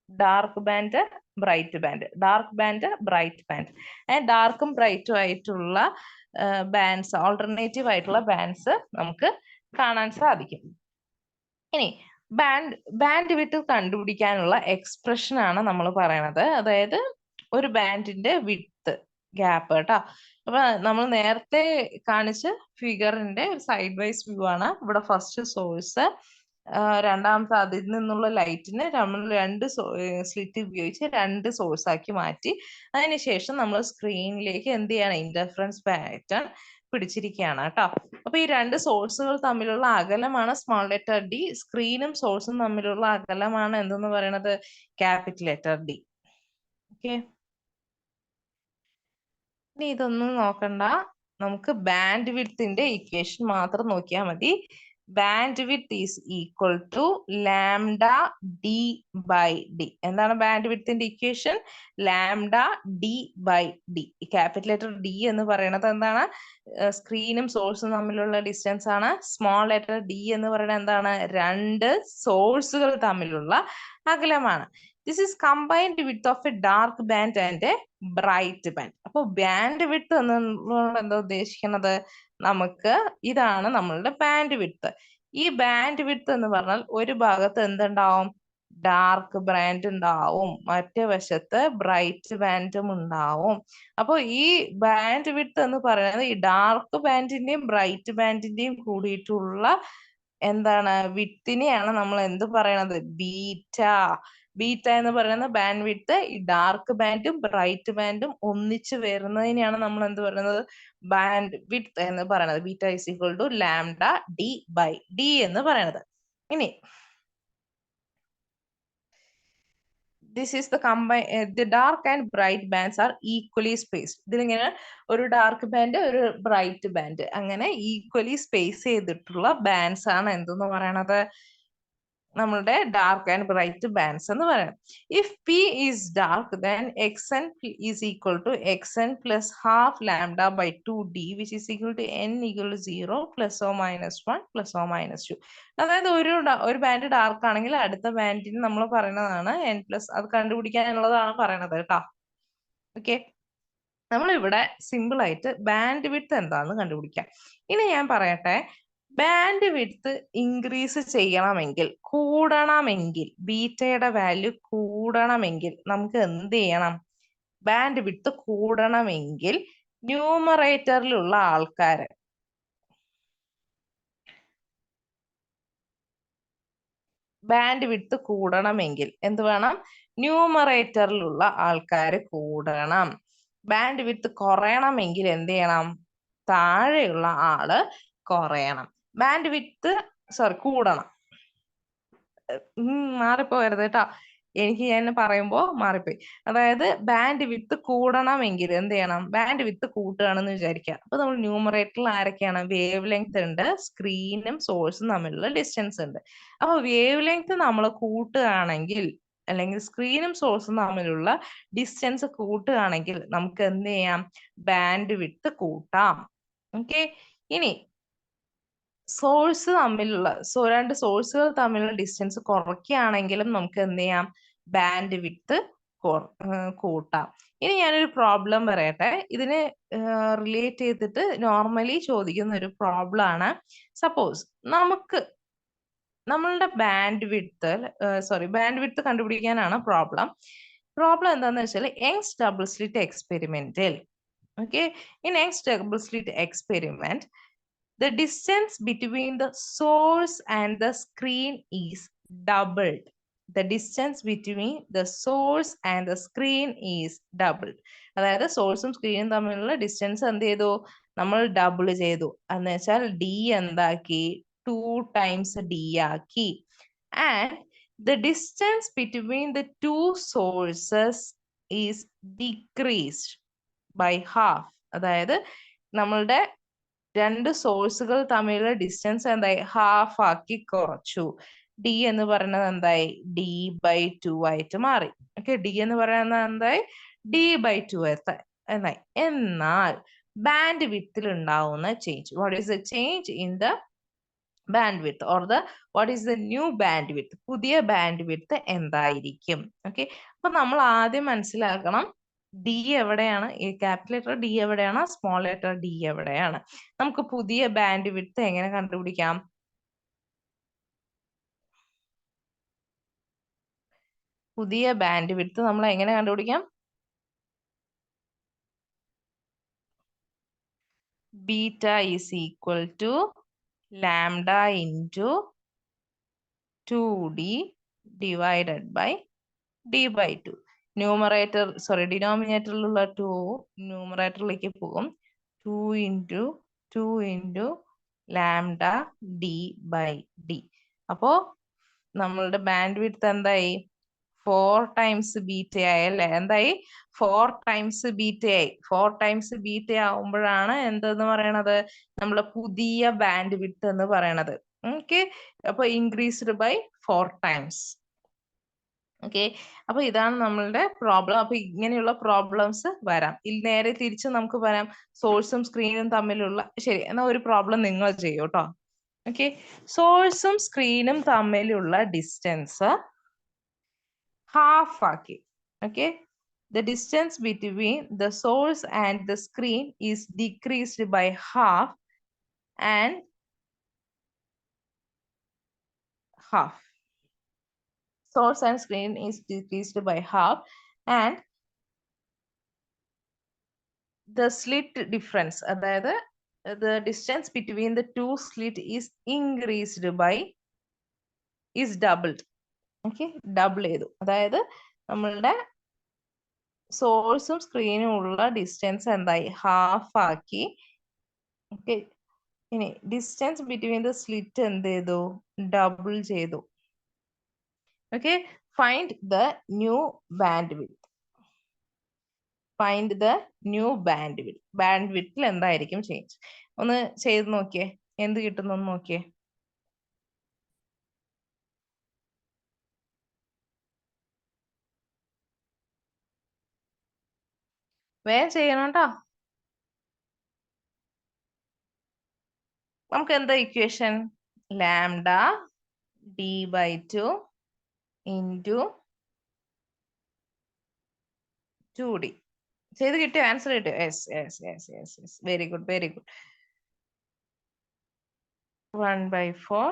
dark band, bright band, dark band, bright band. ഡാർക്കും ബ്രൈറ്റും ആയിട്ടുള്ള ബാൻഡ്സ്, ഓൾട്ടർനേറ്റീവ് ആയിട്ടുള്ള ബാൻഡ്സ് നമുക്ക് കാണാൻ സാധിക്കും. ഇനി ബാൻഡ് വിഡ്ത്ത് കണ്ടുപിടിക്കാനുള്ള എക്സ്പ്രഷൻ ആണ് നമ്മൾ പറയണത്. അതായത് ഒരു ബാൻഡിന്റെ വിഡ്ത്ത് ഗ്യാപ്പ് കേട്ടോ. അപ്പൊ നമ്മൾ നേരത്തെ കാണിച്ച ഫിഗറിന്റെ സൈഡ് വൈസ് വ്യൂ ആണ്. ഇവിടെ ഫസ്റ്റ് സോഴ്സ്, രണ്ടാമത്തെ അതിൽ നിന്നുള്ള ലൈറ്റിന് നമ്മൾ 2 സ്ലിറ്റ് ഉപയോഗിച്ച് 2 സോഴ്സ് ആക്കി മാറ്റി. അതിനുശേഷം നമ്മൾ സ്ക്രീനിലേക്ക് എന്ത് ചെയ്യാണ്? ഇന്റർഫറൻസ് പാറ്റേൺ പിടിച്ചിരിക്കുകയാണ് കേട്ടോ. അപ്പൊ ഈ 2 സോഴ്സുകൾ തമ്മിലുള്ള അകലമാണ് സ്മോൾ ലെറ്റർ ഡി. സ്ക്രീനും സോഴ്സും തമ്മിലുള്ള അകലമാണ് എന്തെന്ന് പറയുന്നത്? Capital letter D. ഓക്കെ, ഇനി ഇതൊന്നും നോക്കണ്ട, നമുക്ക് ബാൻഡ് വിഡ്ത്തിന്റെ ഇക്വേഷൻ മാത്രം നോക്കിയാൽ മതി. Band width is equal to lambda D by D. എന്താണ് ബാൻഡ് വിഡ്ത്തിന്റെ equation? Lambda D by D. Capital letter D എന്ന് പറയുന്നത് എന്താണ്? സ്ക്രീനും സോഴ്സും തമ്മിലുള്ള ഡിസ്റ്റൻസ് ആണ്. സ്മോൾ ലെറ്റർ ഡി എന്ന് പറയുന്നത് എന്താണ്? 2 സോഴ്സുകൾ തമ്മിലുള്ള അകലമാണ്. This is combined width of a dark band and a bright band. അപ്പൊ ബാൻഡ് വിഡ്ത്ത് എന്നുള്ളത് എന്താ ഉദ്ദേശിക്കുന്നത്? നമുക്ക് ഇതാണ് നമ്മളുടെ ബാൻഡ് വിഡ്ത്ത്. ഈ ബാൻഡ് വിഡ്ത്ത് എന്ന് പറഞ്ഞാൽ ഒരു ഭാഗത്ത് എന്തുണ്ടാവും? ഡാർക്ക് ബാൻഡ് ഉണ്ടാവും, മറ്റേ വശത്ത് ബ്രൈറ്റ് ബാൻഡും ഉണ്ടാവും. അപ്പൊ ഈ ബാൻഡ് വിഡ്ത്ത് എന്ന് പറയുന്നത് ഈ ഡാർക്ക് ബാൻഡിന്റെയും ബ്രൈറ്റ് ബാൻഡിന്റെയും കൂടിയിട്ടുള്ള എന്താണ്? വിഡ്ത്തിനെയാണ് നമ്മൾ എന്ത് പറയണത്? ബീറ്റ. ബീറ്റ എന്ന് പറയുന്ന ബാൻഡ് വിഡ്ത്ത് ഈ ഡാർക്ക് ബാൻഡും ബ്രൈറ്റ് ബാൻഡും ഒന്നിച്ച് വരുന്നതിനെയാണ് നമ്മൾ എന്ത് പറയുന്നത്? ബാൻഡ് വിഡ്ത്ത് എന്ന് പറയുന്നത്. Beta is equal to lambda D by D എന്ന് പറയുന്നത്. ഇനി this is the the dark and bright bands are equally spaced. ഇതിലിങ്ങനെ ഒരു ഡാർക്ക് ബാൻഡ്, ഒരു ബ്രൈറ്റ് ബാൻഡ്, അങ്ങനെ ഈക്വലി സ്പേസ് ചെയ്തിട്ടുള്ള ബാൻഡ്സ് ആണ് എന്തെന്ന് പറയണത്? നമ്മളുടെ ഡാർക്ക് ആൻഡ് ബ്രൈറ്റ് ബാൻഡ്സ് എന്ന് പറയുന്നത്. If P is dark then X N is equal to X N plus half lambda by 2d which is equal to n equal to 0 plus or minus 1 plus or minus 2. അതായത് ഒരു band dark ആണെങ്കിൽ അടുത്ത ബാൻഡിന് നമ്മൾ പറയുന്നതാണ് n plus, അത് കണ്ടുപിടിക്കാനുള്ളതാണ് പറയണത് കേട്ടോ. Okay, നമ്മളിവിടെ സിമ്പിൾ ആയിട്ട് ബാൻഡ് വിഡ്ത്ത് എന്താണെന്ന് കണ്ടുപിടിക്കാം. ഇനി ഞാൻ പറയട്ടെ, ബാൻഡ് വിഡ്ത്ത് ഇൻക്രീസ് ചെയ്യണമെങ്കിൽ, കൂടണമെങ്കിൽ, ബീറ്റയുടെ വാല്യൂ കൂടണമെങ്കിൽ നമുക്ക് എന്ത് ചെയ്യണം? ബാൻഡ് വിഡ്ത്ത് കൂടണമെങ്കിൽ ന്യൂമറേറ്ററിലുള്ള ആൾക്കാര്, ബാൻഡ് വിഡ്ത്ത് കൂടണമെങ്കിൽ എന്ത് വേണം? ന്യൂമറേറ്ററിലുള്ള ആൾക്കാര് കൂടണം. ബാൻഡ് വിഡ്ത്ത് കുറയണമെങ്കിൽ എന്ത് ചെയ്യണം? താഴെയുള്ള ആള് കുറയണം. ബാൻഡ് വിഡ്ത്ത് കൂടണം. മാറിപ്പോകരുത് കേട്ടോ, എനിക്ക് ഞാൻ പറയുമ്പോ മാറിപ്പോയി. അതായത് ബാൻഡ് വിഡ്ത്ത് കൂടണമെങ്കിൽ എന്ത് ചെയ്യണം? ബാൻഡ് വിഡ്ത്ത് കൂട്ടുകയാണെന്ന് വിചാരിക്കുക. അപ്പൊ നമ്മൾ ന്യൂമറേറ്ററിൽ ആരൊക്കെയാണ്? വേവ് ലെങ്ത് ഉണ്ട്, സ്ക്രീനും സോഴ്സും തമ്മിലുള്ള ഡിസ്റ്റൻസ് ഉണ്ട്. അപ്പൊ വേവ് ലെങ്ത് നമ്മൾ കൂട്ടുകയാണെങ്കിൽ, അല്ലെങ്കിൽ സ്ക്രീനും സോഴ്സും തമ്മിലുള്ള ഡിസ്റ്റൻസ് കൂട്ടുകയാണെങ്കിൽ നമുക്ക് എന്ത് ചെയ്യാം? ബാൻഡ് വിഡ്ത്ത് കൂട്ടാം. ഓക്കെ, ഇനി സോഴ്സ് തമ്മിലുള്ള രണ്ട് സോഴ്സുകൾ തമ്മിലുള്ള ഡിസ്റ്റൻസ് കുറയ്ക്കുകയാണെങ്കിലും നമുക്ക് എന്ത് ചെയ്യാം? ബാൻഡ് വിഡ്ത്ത് കൂട്ടാം. ഇനി ഞാനൊരു പ്രോബ്ലം പറയട്ടെ. ഇതിന് റിലേറ്റ് ചെയ്തിട്ട് നോർമലി ചോദിക്കുന്ന ഒരു പ്രോബ്ലം ആണ്. സപ്പോസ് നമ്മളുടെ ബാൻഡ് വിഡ്ത്ത് കണ്ടുപിടിക്കാനാണ് പ്രോബ്ലം. എന്താന്ന് വെച്ചാൽ യങ്സ് ഡബിൾ സ്ലിറ്റ് എക്സ്പെരിമെന്റിൽ Okay, in next double slit experiment, the distance between the source and the screen is doubled. The distance between the source and the screen is doubled. അതായത് സോഴ്സും സ്ക്രീനും തമ്മിലുള്ള distance എന്ത് ചെയ്തു, നമ്മൾ ഡബിൾ ചെയ്തു. എന്ന് വെച്ചാൽ ഡി എന്താക്കി, 2 times ഡി ആക്കി. And the distance between the two sources is decreased by half. അതായത് നമ്മളുടെ രണ്ട് സോഴ്സുകൾ തമ്മിലുള്ള ഡിസ്റ്റൻസ് എന്തായി, ഹാഫ് ആക്കി കുറച്ചു. ഡി എന്ന് പറയുന്നത് എന്തായി, ഡി ബൈ 2 ആയിട്ട് മാറി. ഓക്കെ, ഡി എന്ന് പറയുന്നത് എന്തായി, ഡി ബൈ 2 എന്നായി. എന്നാൽ ബാൻഡ് വിത്തിൽ ഉണ്ടാവുന്ന change, what is the change in the band with or what is the new band വിത്ത്, പുതിയ ബാൻഡ് വിത്ത് എന്തായിരിക്കും? ഓക്കെ, അപ്പൊ നമ്മൾ ആദ്യം മനസ്സിലാക്കണം ഡി എവിടെയാണ്, ഈ ക്യാപിറ്റൽ ലെറ്റർ ഡി എവിടെയാണ്, സ്മോൾ ലെറ്റർ ഡി എവിടെയാണ്. നമുക്ക് പുതിയ ബാൻഡ് വിഡ്ത്ത് എങ്ങനെ കണ്ടുപിടിക്കാം? പുതിയ ബാൻഡ് വിഡ്ത്ത് നമ്മൾ എങ്ങനെ കണ്ടുപിടിക്കാം? Beta is equal to lambda into 2d divided by d by 2. Numerator ഡിനോമിനേറ്ററിലുള്ള 2 ന്യൂമറേറ്ററിലേക്ക് പോകും. 2 into lambda D by D. അപ്പോ നമ്മളുടെ ബാൻഡ് വിഡ്ത്ത് എന്തായി, 4 times ബീറ്റ ആയി അല്ലെ? എന്തായി, 4 times ബീറ്റ ആയി. 4 times ബീറ്റ ആവുമ്പോഴാണ് എന്തെന്ന് പറയണത്, നമ്മളെ പുതിയ ബാൻഡ് വിഡ്ത്ത് എന്ന് പറയണത്. ഓക്കെ, അപ്പൊ ഇൻക്രീസ്ഡ് ബൈ 4 times. ഓക്കെ, അപ്പൊ ഇതാണ് നമ്മളുടെ പ്രോബ്ലം. അപ്പൊ ഇങ്ങനെയുള്ള പ്രോബ്ലംസ് വരാം. നേരെ തിരിച്ച് നമുക്ക് പറയാം, സോഴ്സും സ്ക്രീനും തമ്മിലുള്ള, ശരി എന്നാ ഒരു പ്രോബ്ലം നിങ്ങൾ ചെയ്യൂ കേട്ടോ. ഓക്കെ, സോഴ്സും സ്ക്രീനും തമ്മിലുള്ള ഡിസ്റ്റൻസ് ഹാഫ് ആക്കി. Okay, the distance between the source and the screen is decreased by half and half. Source and screen is decreased by half and the slit difference, അതായത് the distance between the two slit is increased by, is doubled. Okay, double ചെയ്തു. അതായത് നമ്മളുടെ സോഴ്സും സ്ക്രീനും ഉള്ള distance എന്തായി, half ആക്കി. Okay, ഇനി distance between the slit എന്ത് ചെയ്തു, ഡബിൾ ചെയ്തു. Okay, find the new band width. Find the new band width. Band വിഡ്ത്തിൽ എന്തായിരിക്കും ചേഞ്ച്? ഒന്ന് ചെയ്ത് നോക്കിയേ, എന്ത് കിട്ടുന്നു നോക്കിയേ. വേഗം ചെയ്യണം കേട്ടോ. നമുക്ക് എന്താ equation? Lambda D by 2 into 2d. ചെയ്ത് കിട്ടിയോ? ആൻസർ കിട്ടിയോ? Yes yes yes yes yes, very good very good. 1/4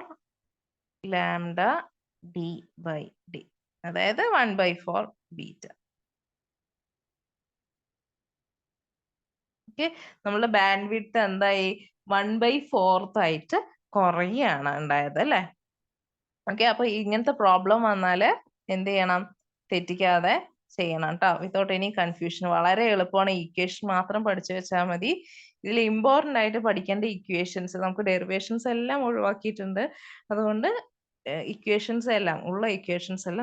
lambda D by D, അതായത് 1/4 ബീറ്റ. ഓക്കെ, നമ്മളുടെ ബാൻഡ് വിഡ്ത്ത് എന്തായി, 1/4 ആയിട്ട് കുറയാണ് ഉണ്ടായത് അല്ലേ? ഓക്കെ, അപ്പൊ ഇങ്ങനത്തെ പ്രോബ്ലം വന്നാല് എന്ത് ചെയ്യണം, തെറ്റിക്കാതെ ചെയ്യണം കേട്ടോ, വിത്തൗട്ട് എനി കൺഫ്യൂഷൻ. വളരെ എളുപ്പമാണ്, ഇക്വേഷൻ മാത്രം പഠിച്ചു വെച്ചാൽ മതി. ഇതിൽ ഇമ്പോർട്ടന്റ് ആയിട്ട് പഠിക്കേണ്ട ഇക്വേഷൻസ്, നമുക്ക് ഡെറിവേഷൻസ് എല്ലാം ഒഴിവാക്കിയിട്ടുണ്ട്. അതുകൊണ്ട് ഇക്വേഷൻസ് എല്ലാം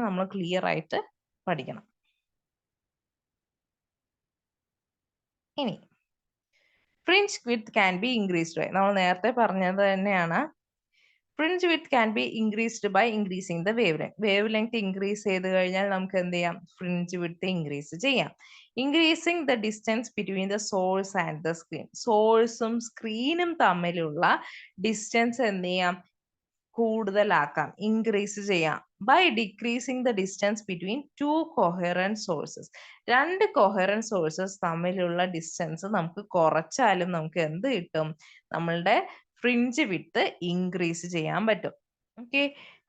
നമ്മൾ ക്ലിയർ ആയിട്ട് പഠിക്കണം. ഇനി fringe width can be increased by, നമ്മൾ നേരത്തെ പറഞ്ഞത് തന്നെയാണ്. Fringe width can be increased by increasing the wavelength. Wavelength increase ചെയ്ത് കഴിഞ്ഞാൽ നമുക്ക് എന്ത് ചെയ്യാം, ഫ്രിഞ്ച് വിഡ്ത്ത് ഇൻക്രീസ് ചെയ്യാം. Increasing the distance between the source and the screen. സോഴ്സും സ്ക്രീനും തമ്മിലുള്ള ഡിസ്റ്റൻസ് എന്ത് ചെയ്യാം, കൂടുതലാക്കാം, ഇൻക്രീസ് ചെയ്യാം. By decreasing the distance between 2 coherent sources. 2 coherent sources തമ്മിലുള്ള ഡിസ്റ്റൻസ് നമുക്ക് കുറച്ചാലും നമുക്ക് എന്ത് കിട്ടും, നമ്മളുടെ ഫ്രിഞ്ച് വിഡ്ത്ത് ഇൻക്രീസ് ചെയ്യാൻ പറ്റും. Okay,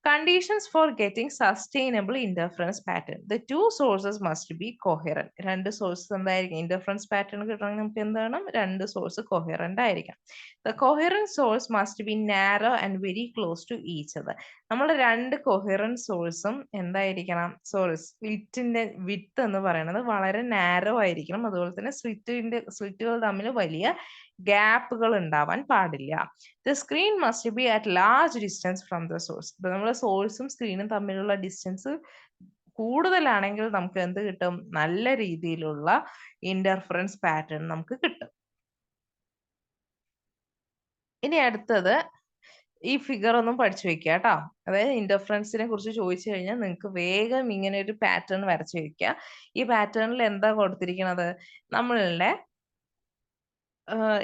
Conditions for getting sustainable interference pattern. The two sources must be coherent. രണ്ട് സോഴ്സസ് എന്തായിരിക്കും? ഇന്റർഫറൻസ് പാറ്റേൺ കിട്ടണമെങ്കിൽ നമുക്ക് എന്ത് വേണം? രണ്ട് സോഴ്സ് കോഹെറന്റ് ആയിരിക്കണം. The coherent source must be narrow and very close to each other. നമ്മൾ രണ്ട് കോഹെറന്റ് സോഴ്സും എന്തായിരിക്കണം? സ്ലിറ്റിന്റെ വിഡ്ത്ത് എന്ന് പറയുന്നത് വളരെ നാരോ ആയിരിക്കണം. അതുപോലെ തന്നെ സ്ലിറ്റുകൾ തമ്മിൽ വലിയ ഗ്യാപ്പുകൾ ഉണ്ടാവാൻ പാടില്ല. The screen must be at large distance from the source. ഇപ്പൊ നമ്മുടെ സോഴ്സും സ്ക്രീനും തമ്മിലുള്ള ഡിസ്റ്റൻസ് കൂടുതലാണെങ്കിൽ നമുക്ക് എന്ത് കിട്ടും? നല്ല രീതിയിലുള്ള ഇന്റർഫറൻസ് പാറ്റേൺ നമുക്ക് കിട്ടും. ഇനി അടുത്തത് ഈ ഫിഗർ ഒന്നും പഠിച്ചു വെക്കുക കേട്ടോ. അതായത് ഇന്റർഫറൻസിനെ കുറിച്ച് ചോദിച്ചു കഴിഞ്ഞാൽ നിങ്ങൾക്ക് വേഗം ഇങ്ങനെ ഒരു പാറ്റേൺ വരച്ചു വെക്കുക. ഈ പാറ്റേണിൽ എന്താ കൊടുത്തിരിക്കുന്നത്? നമ്മളുടെ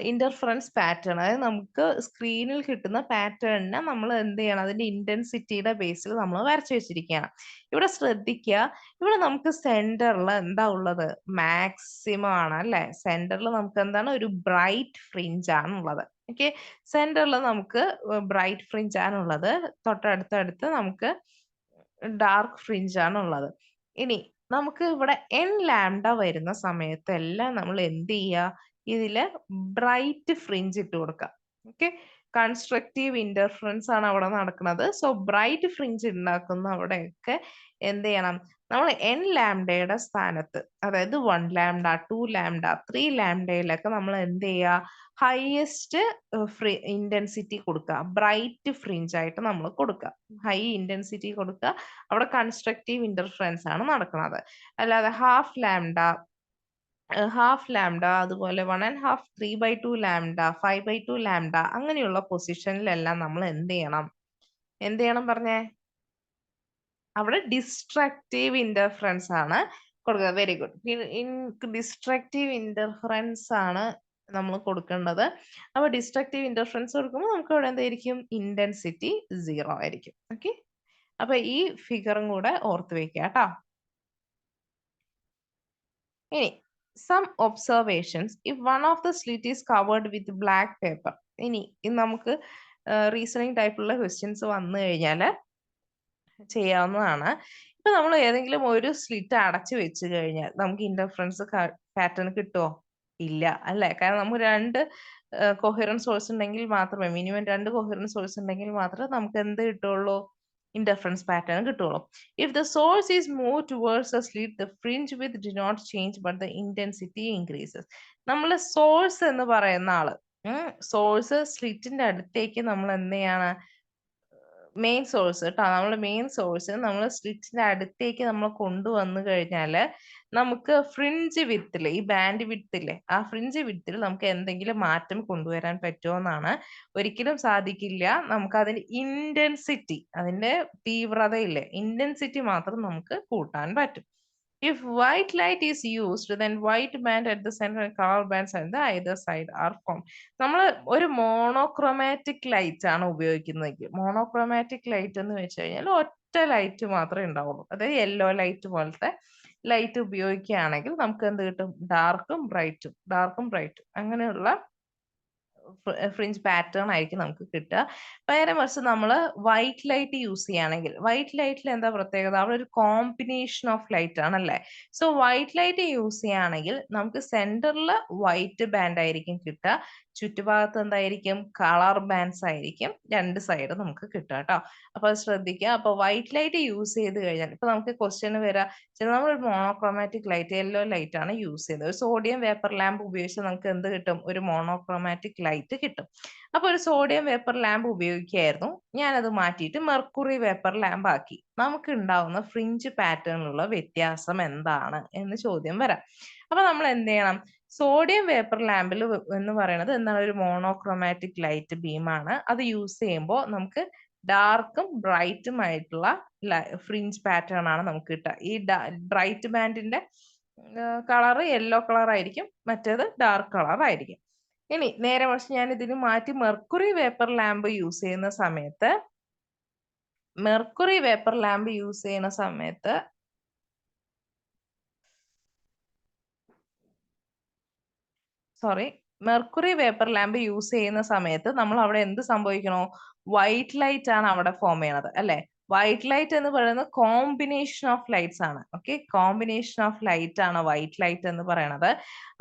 ഇന്റർഫറൻസ് പാറ്റേൺ, അതായത് നമുക്ക് സ്ക്രീനിൽ കിട്ടുന്ന പാറ്റേണിനെ നമ്മൾ എന്ത് ചെയ്യണം? അതിന്റെ ഇന്റൻസിറ്റിയുടെ ബേസിൽ നമ്മൾ വരച്ചു വെച്ചിരിക്കുകയാണ്. ഇവിടെ ശ്രദ്ധിക്കുക, ഇവിടെ നമുക്ക് സെന്ററിൽ എന്താ ഉള്ളത്? മാക്സിമം ആണ് അല്ലെ? സെന്ററിൽ നമുക്ക് എന്താണ്? ഒരു ബ്രൈറ്റ് ഫ്രിഞ്ച് ആണ് ഉള്ളത്. ഓക്കെ, സെന്ററിൽ നമുക്ക് ബ്രൈറ്റ് ഫ്രിഞ്ച് ആണ് ഉള്ളത്. തൊട്ടടുത്തടുത്ത് നമുക്ക് ഡാർക്ക് ഫ്രിഞ്ച് ആണ് ഉള്ളത്. ഇനി നമുക്ക് ഇവിടെ n ലാംഡ വരുന്ന സമയത്തെല്ലാം നമ്മൾ എന്ത് ചെയ്യുക? ഇതില് ബ്രൈറ്റ് ഫ്രിഞ്ച് ഇട്ട് കൊടുക്കുക. ഓക്കെ, കൺസ്ട്രക്റ്റീവ് ഇന്റർഫറൻസ് ആണ് അവിടെ നടക്കുന്നത്. സോ ബ്രൈറ്റ് ഫ്രിഞ്ച് ഉണ്ടാക്കുന്ന അവിടെയൊക്കെ എന്ത് ചെയ്യണം? നമ്മൾ n ലാംഡയുടെ സ്ഥാനത്ത്, അതായത് 1 ലാംഡ, 2 ലാംഡ, 3 ലാംഡയിലൊക്കെ നമ്മൾ എന്ത് ചെയ്യുക? ഹയസ്റ്റ് ഇന്റൻസിറ്റി കൊടുക്കുക, ബ്രൈറ്റ് ഫ്രിഞ്ച് ആയിട്ട് നമ്മൾ കൊടുക്കുക. ഹൈ ഇന്റൻസിറ്റി കൊടുക്കുക. അവിടെ കൺസ്ട്രക്റ്റീവ് ഇന്റർഫറൻസ് ആണ് നടക്കുന്നത്. അല്ലാതെ ഹാഫ് ലാംഡ, അതുപോലെ 1.5, 3/2 ലാംഡ, 5/2 ലാംഡ അങ്ങനെയുള്ള പൊസിഷനിലെല്ലാം നമ്മൾ എന്ത് ചെയ്യണം പറഞ്ഞേ? അവിടെ ഡിസ്ട്രക്റ്റീവ് ഇന്റർഫറൻസ് ആണ് കൊടുക്കുക. Very good. ഡിസ്ട്രക്റ്റീവ് ഇന്റർഫറൻസ് ആണ് നമ്മൾ കൊടുക്കേണ്ടത്. അപ്പൊ ഡിസ്ട്രക്റ്റീവ് ഇന്റർഫറൻസ് കൊടുക്കുമ്പോൾ നമുക്ക് അവിടെ എന്തായിരിക്കും? ഇന്റൻസിറ്റി 0 ആയിരിക്കും. ഓക്കെ, അപ്പൊ ഈ ഫിഗറും കൂടെ ഓർത്ത് വെക്കുക കേട്ടോ. ഇനി some observations. If one of the slit is covered with black paper. ഇനി നമുക്ക് റീസണിങ് ടൈപ്പുള്ള ക്വസ്റ്റ്യൻസ് വന്നു കഴിഞ്ഞാൽ ചെയ്യാവുന്നതാണ്. ഇപ്പൊ നമ്മൾ ഏതെങ്കിലും ഒരു സ്ലിറ്റ് അടച്ചു വെച്ച് കഴിഞ്ഞാൽ നമുക്ക് ഇന്റർഫറൻസ് പാറ്റേൺ കിട്ടുമോ? ഇല്ല അല്ലെ? കാരണം നമുക്ക് രണ്ട് കൊഹറന്റ് സോഴ്സ് ഉണ്ടെങ്കിൽ മാത്രമേ, മിനിമം രണ്ട് കൊഹറന്റ് സോഴ്സ് ഉണ്ടെങ്കിൽ മാത്രമേ നമുക്ക് എന്ത് കിട്ടുള്ളൂ? ഇന്റർഫറൻസ് പാറ്റേൺ കിട്ടുള്ളൂ. If the source is moved towards the slit, the fringe width do not change but the intensity increases. നമ്മൾ സോഴ്സ് എന്ന് പറയുന്ന ആള്, സോഴ്സ് സ്ലിറ്റിന്റെ അടുത്തേക്ക് നമ്മൾ എന്ത് ചെയ്യാണ്? മെയിൻ സോഴ്സ് കേട്ടോ, നമ്മൾ മെയിൻ സോഴ്സ് നമ്മൾ സ്ലിറ്റിന്റെ അടുത്തേക്ക് നമ്മൾ കൊണ്ടുവന്നു കഴിഞ്ഞാൽ നമുക്ക് ഫ്രിഞ്ച് വിത്തില്, ഈ ബാൻഡ് വിത്തില്ലേ, ആ ഫ്രിഞ്ച് വിത്തിൽ നമുക്ക് എന്തെങ്കിലും മാറ്റം കൊണ്ടുവരാൻ പറ്റുമോ എന്നാണ്. ഒരിക്കലും സാധിക്കില്ല. നമുക്ക് അതിന്റെ ഇന്റൻസിറ്റി, അതിന്റെ തീവ്രതയില്ലേ, ഇന്റൻസിറ്റി മാത്രം നമുക്ക് കൂട്ടാൻ പറ്റും. If white light is used, then white band at the center and color bands at the either side are formed. നമ്മൾ ഒരു മോണോക്രോമാറ്റിക് ലൈറ്റ് ആണ് ഉപയോഗിക്കുന്നതെങ്കിൽ, മോണോക്രോമാറ്റിക് ലൈറ്റ് എന്ന് വെച്ച് കഴിഞ്ഞാൽ ഒറ്റ ലൈറ്റ് മാത്രമേ ഉണ്ടാവുള്ളൂ. അതായത് യെല്ലോ ലൈറ്റ് പോലത്തെ ലൈറ്റ് ഉപയോഗിക്കുകയാണെങ്കിൽ നമുക്ക് എന്ത് കിട്ടും? ഡാർക്കും ബ്രൈറ്റും അങ്ങനെയുള്ള ഫ്രിഞ്ച് പാറ്റേൺ ആയിരിക്കും നമുക്ക് കിട്ടുക. നേരെ മറിച്ച് നമ്മൾ വൈറ്റ് ലൈറ്റ് യൂസ് ചെയ്യുകയാണെങ്കിൽ, വൈറ്റ് ലൈറ്റിൽ എന്താ പ്രത്യേകത? അവിടെ ഒരു കോമ്പിനേഷൻ ഓഫ് ലൈറ്റ് ആണല്ലേ. സോ വൈറ്റ് ലൈറ്റ് യൂസ് ചെയ്യുകയാണെങ്കിൽ നമുക്ക് സെന്ററിൽ വൈറ്റ് ബാൻഡ് ആയിരിക്കും കിട്ടുക, ചുറ്റുഭാഗത്ത് എന്തായിരിക്കും? കളർ ബാൻഡ്സ് ആയിരിക്കും രണ്ട് സൈഡ് നമുക്ക് കിട്ടുക കേട്ടോ. അപ്പൊ അത് ശ്രദ്ധിക്കുക. അപ്പൊ വൈറ്റ് ലൈറ്റ് യൂസ് ചെയ്ത് കഴിഞ്ഞാൽ ഇപ്പൊ നമുക്ക് ക്വസ്റ്റ്യൻ വരാം, നമ്മളൊരു മോണോക്രോമാറ്റിക് ലൈറ്റ്, യെല്ലോ ലൈറ്റ് ആണ് യൂസ് ചെയ്തത്, ഒരു സോഡിയം വേപ്പർ ലാമ്പ് ഉപയോഗിച്ച് നമുക്ക് എന്ത് കിട്ടും? ഒരു മോണോക്രോമാറ്റിക് ലൈറ്റ് കിട്ടും. അപ്പൊ ഒരു സോഡിയം വേപ്പർ ലാമ്പ് ഉപയോഗിക്കുകയായിരുന്നു, ഞാനത് മാറ്റിയിട്ട് മെർക്കുറി വേപ്പർ ലാമ്പ് ആക്കി. നമുക്ക് ഉണ്ടാവുന്ന ഫ്രിഞ്ച് പാറ്റേണിലുള്ള വ്യത്യാസം എന്താണ് എന്ന് ചോദ്യം വരാം. അപ്പൊ നമ്മൾ എന്ത് ചെയ്യണം? സോഡിയം വേപ്പർ ലാമ്പിൽ എന്ന് പറയുന്നത് എന്താണ്? ഒരു മോണോക്രോമാറ്റിക് ലൈറ്റ് ബീമാണ്. അത് യൂസ് ചെയ്യുമ്പോൾ നമുക്ക് ഡാർക്കും ബ്രൈറ്റും ആയിട്ടുള്ള ഫ്രിഞ്ച് പാറ്റേൺ ആണ് നമുക്ക് കിട്ടുക. ഈ ബ്രൈറ്റ് ബാൻഡിന്റെ കളർ യെല്ലോ കളർ ആയിരിക്കും, മറ്റേത് ഡാർക്ക് കളർ ആയിരിക്കും. ഇനി നേരെ മറിച്ച് ഞാൻ ഇതിന് മാറ്റി മെർക്കുറി വേപ്പർ ലാമ്പ് യൂസ് ചെയ്യുന്ന സമയത്ത്, മെർക്കുറി വേപ്പർ ലാമ്പ് യൂസ് ചെയ്യുന്ന സമയത്ത് നമ്മൾ അവിടെ എന്ത് സംഭവിക്കണോ? വൈറ്റ് ലൈറ്റ് ആണ് അവിടെ ഫോം ചെയ്യണത് അല്ലെ. വൈറ്റ് ലൈറ്റ് എന്ന് പറയുന്നത് കോമ്പിനേഷൻ ഓഫ് ലൈറ്റ്സ് ആണ്. ഓക്കെ, കോമ്പിനേഷൻ ഓഫ് ലൈറ്റ് ആണ് വൈറ്റ് ലൈറ്റ് എന്ന് പറയുന്നത്.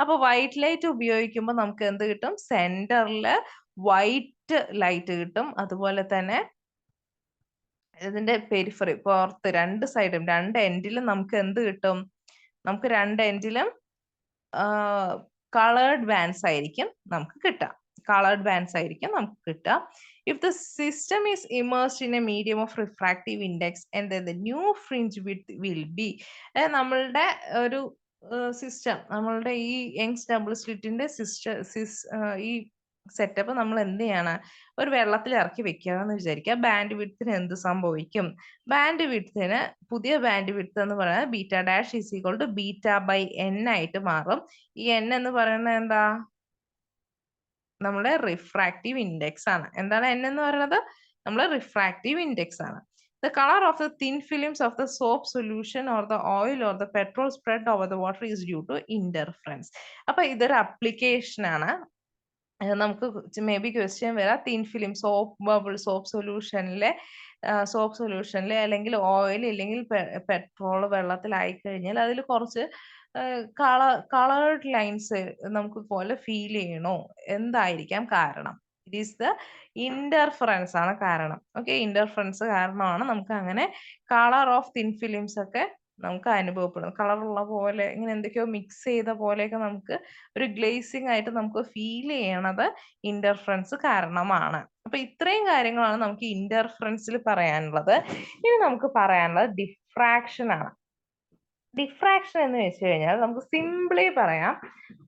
അപ്പൊ വൈറ്റ് ലൈറ്റ് ഉപയോഗിക്കുമ്പോൾ നമുക്ക് എന്ത് കിട്ടും? സെന്ററിൽ വൈറ്റ് ലൈറ്റ് കിട്ടും. അതുപോലെ തന്നെ ഇതിന്റെ പെരിഫറി പുറത്ത് രണ്ട് സൈഡും രണ്ട് എൻഡിലും നമുക്ക് എന്ത് കിട്ടും? നമുക്ക് രണ്ട് എൻഡിലും കളേർഡ് ബാൻഡ്സ് ആയിരിക്കും നമുക്ക് കിട്ടുക. കളേർഡ് ബാൻഡ്സ് ആയിരിക്കും നമുക്ക് കിട്ടുക. If the system is immersed in a medium of refractive index and then the new fringe width will be നമ്മളുടെ ഒരു സിസ്റ്റം, നമ്മളുടെ ഈ യങ്സ് ഡബിൾ സ്ലിറ്റിന്റെ ഈ സെറ്റപ്പ് നമ്മൾ എന്ത് ചെയ്യാണ്? ഒരു വെള്ളത്തിൽ ഇറക്കി വെക്കുക എന്ന് വിചാരിക്കുക. ബാൻഡ് വിഡ്ത്തിന് എന്ത് സംഭവിക്കും? ബാൻഡ് വിഡ്ത്തിന് പുതിയ ബാൻഡ് വിഡ്ത്ത് എന്ന് പറയുന്നത് beta dash is equal to beta by N ആയിട്ട് മാറും. ഈ എൻ എന്ന് പറയുന്നത് എന്താ? നമ്മുടെ റിഫ്രാക്റ്റീവ് ഇൻഡെക്സ് ആണ്. എന്താണ് എൻ എന്ന് പറയുന്നത്? നമ്മുടെ റിഫ്രാക്റ്റീവ് ഇൻഡെക്സ് ആണ്. The color of the thin films of the soap solution or the oil or the petrol spread over the water is due to interference. അപ്പൊ ഇതൊരു അപ്ലിക്കേഷൻ ആണ്. നമുക്ക് മേ ബി ക്വസ്റ്റ്യൻ വരാം. Thin film soap സൊല്യൂഷനിലെ അല്ലെങ്കിൽ oil ഇല്ലെങ്കിൽ petrol വെള്ളത്തിലായി കഴിഞ്ഞാൽ അതിൽ കുറച്ച് കളേർഡ് ലൈൻസ് നമുക്ക് പോലെ ഫീൽ ചെയ്യണോ? എന്തായിരിക്കാം കാരണം? ഇറ്റ് ഈസ് ദ ഇന്റർഫറൻസ് ആണ് കാരണം. ഓക്കെ, ഇന്റർഫറൻസ് കാരണമാണ് നമുക്ക് അങ്ങനെ കളർ ഓഫ് തിൻ ഫിലിംസ് ഒക്കെ നമുക്ക് അനുഭവപ്പെടും. കളറുള്ള പോലെ ഇങ്ങനെ എന്തൊക്കെയോ മിക്സ് ചെയ്ത പോലെയൊക്കെ നമുക്ക് ഒരു ഗ്ലേസിംഗ് ആയിട്ട് നമുക്ക് ഫീൽ ചെയ്യണത് ഇന്റർഫറൻസ് കാരണമാണ്. അപ്പൊ ഇത്രയും കാര്യങ്ങളാണ് നമുക്ക് ഇന്റർഫറൻസിൽ പറയാനുള്ളത്. ഇനി നമുക്ക് പറയാനുള്ളത് ഡിഫ്രാക്ഷൻ ആണ്. ഡിഫ്രാക്ഷൻ എന്ന് വെച്ച് കഴിഞ്ഞാൽ നമുക്ക് സിംപ്ലി പറയാം,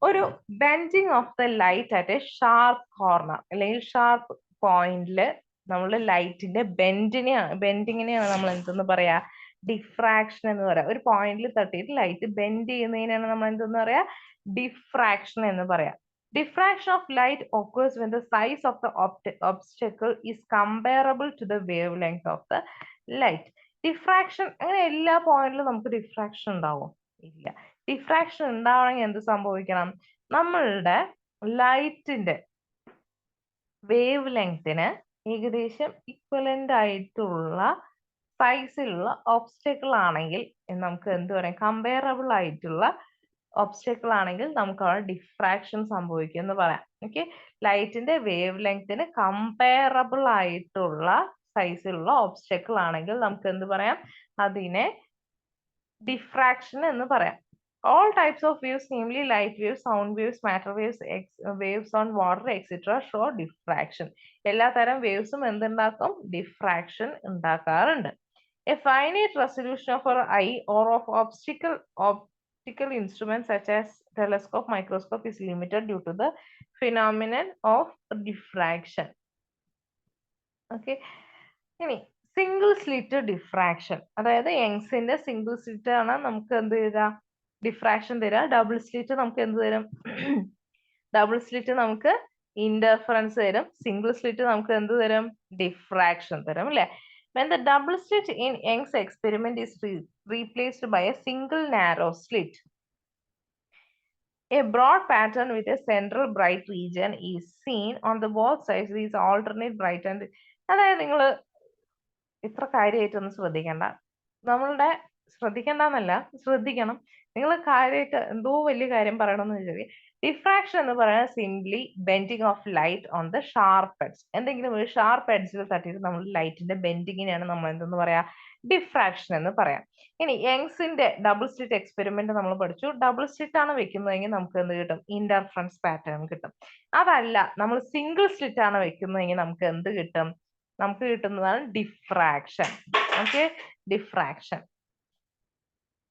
ഒരു bending of the light at A sharp corner അല്ലെങ്കിൽ ഷാർപ്പ് പോയിന്റില് നമ്മൾ ലൈറ്റിന്റെ ബെൻഡിങ്ങിനെയാണ് നമ്മൾ എന്തെന്ന് പറയാ? ഡിഫ്രാക്ഷൻ എന്ന് പറയാം. ഒരു പോയിന്റിൽ തട്ടിയിട്ട് ലൈറ്റ് ബെൻഡ് ചെയ്യുന്നതിനാണ് നമ്മൾ എന്തെന്ന് പറയാ? ഡിഫ്രാക്ഷൻ എന്ന് പറയാം. Diffraction of light occurs when the size of the obstacle is comparable to the wavelength of the light. Diffraction അങ്ങനെ എല്ലാ പോയിന്റിലും നമുക്ക് ഡിഫ്രാക്ഷൻ ഉണ്ടാവും? ഇല്ല. ഡിഫ്രാക്ഷൻ ഉണ്ടാവണമെങ്കിൽ എന്ത് സംഭവിക്കണം? നമ്മളുടെ ലൈറ്റിന്റെ വേവ് ലെങ്തിന് ഏകദേശം ഇക്വലന്റ് ആയിട്ടുള്ള സൈസിലുള്ള ഒബ്സ്റ്റക്കിൾ ആണെങ്കിൽ നമുക്ക് എന്ത് പറയാം? കമ്പയറബിൾ ആയിട്ടുള്ള ഒബ്സ്റ്റക്കിൾ ആണെങ്കിൽ നമുക്ക് അവിടെ ഡിഫ്രാക്ഷൻ സംഭവിക്കും എന്ന് പറയാം. ഓക്കെ, ലൈറ്റിന്റെ വേവ് ലെങ്തിന് കമ്പയറബിൾ ആയിട്ടുള്ള സൈസിലുള്ള ഒബ്സ്റ്റക്കിൾ ആണെങ്കിൽ നമുക്ക് എന്ത് പറയാം? അതിനെ ഡിഫ്രാക്ഷൻ എന്ന് പറയാം. All types of waves, namely light waves, sound waves, matter waves, waves on water, etc. show diffraction. എല്ലാ തരം വേവ്സും എന്തുണ്ടാക്കും? ഡിഫ്രാക്ഷൻ ഉണ്ടാക്കാറുണ്ട്. A finite resolution of our eye or of optical instruments such as telescope, microscope is limited due to the phenomenon of diffraction. Okay, ഇനി single slit diffraction, അതായത് യങ്സിന്റെ single slit ആണ് നമുക്ക് എന്ത് തരാ? Diffraction തരാ. ഡബിൾ സ്ലിറ്റ് നമുക്ക് എന്ത് തരും? ഡബിൾ സ്ലിറ്റ് നമുക്ക് ഇന്റർഫറൻസ് തരും. സിംഗിൾ സ്ലിറ്റ് നമുക്ക് എന്ത് തരും? ഡിഫ്രാക്ഷൻ തരും അല്ലെ? When the double slit in Young's experiment is replaced by a single narrow slit, a broad pattern with a central bright region is seen on the both sides. These alternate bright and അതായത് നിങ്ങൾ ഇത്ര കാര്യമായിട്ടൊന്നും ശ്രദ്ധിക്കേണ്ട. നമ്മളുടെ ശ്രദ്ധിക്കേണ്ടെന്നല്ല, ശ്രദ്ധിക്കണം. നിങ്ങൾ കാര്യമായിട്ട് എന്തോ വലിയ കാര്യം പറയണമെന്ന് വിചാരിക്കും. ഡിഫ്രാക്ഷൻ എന്ന് പറയുന്നത് simply bending of light on the sharp edge. എന്തെങ്കിലും ഒരു ഷാർപ്പ് എഡ്ജിൽ തട്ടിയിട്ട് നമ്മൾ ലൈറ്റിന്റെ ബെൻഡിങ്ങിനെയാണ് നമ്മൾ എന്തെന്ന് പറയാ? ഡിഫ്രാക്ഷൻ എന്ന് പറയാം. ഇനി യങ്സിന്റെ ഡബിൾ സ്ലിറ്റ് എക്സ്പെരിമെന്റ് നമ്മൾ പഠിച്ചു. ഡബിൾ സ്ലിറ്റ് ആണ് വെക്കുന്നതെങ്കിൽ നമുക്ക് എന്ത് കിട്ടും? ഇന്റർഫറൻസ് പാറ്റേൺ കിട്ടും. അതല്ല, നമ്മൾ സിംഗിൾ സ്ലിറ്റ് ആണ് വെക്കുന്നതെങ്കിൽ നമുക്ക് എന്ത് കിട്ടും? നമുക്ക് കിട്ടുന്നതാണ് ഡിഫ്രാക്ഷൻ. Okay, diffraction.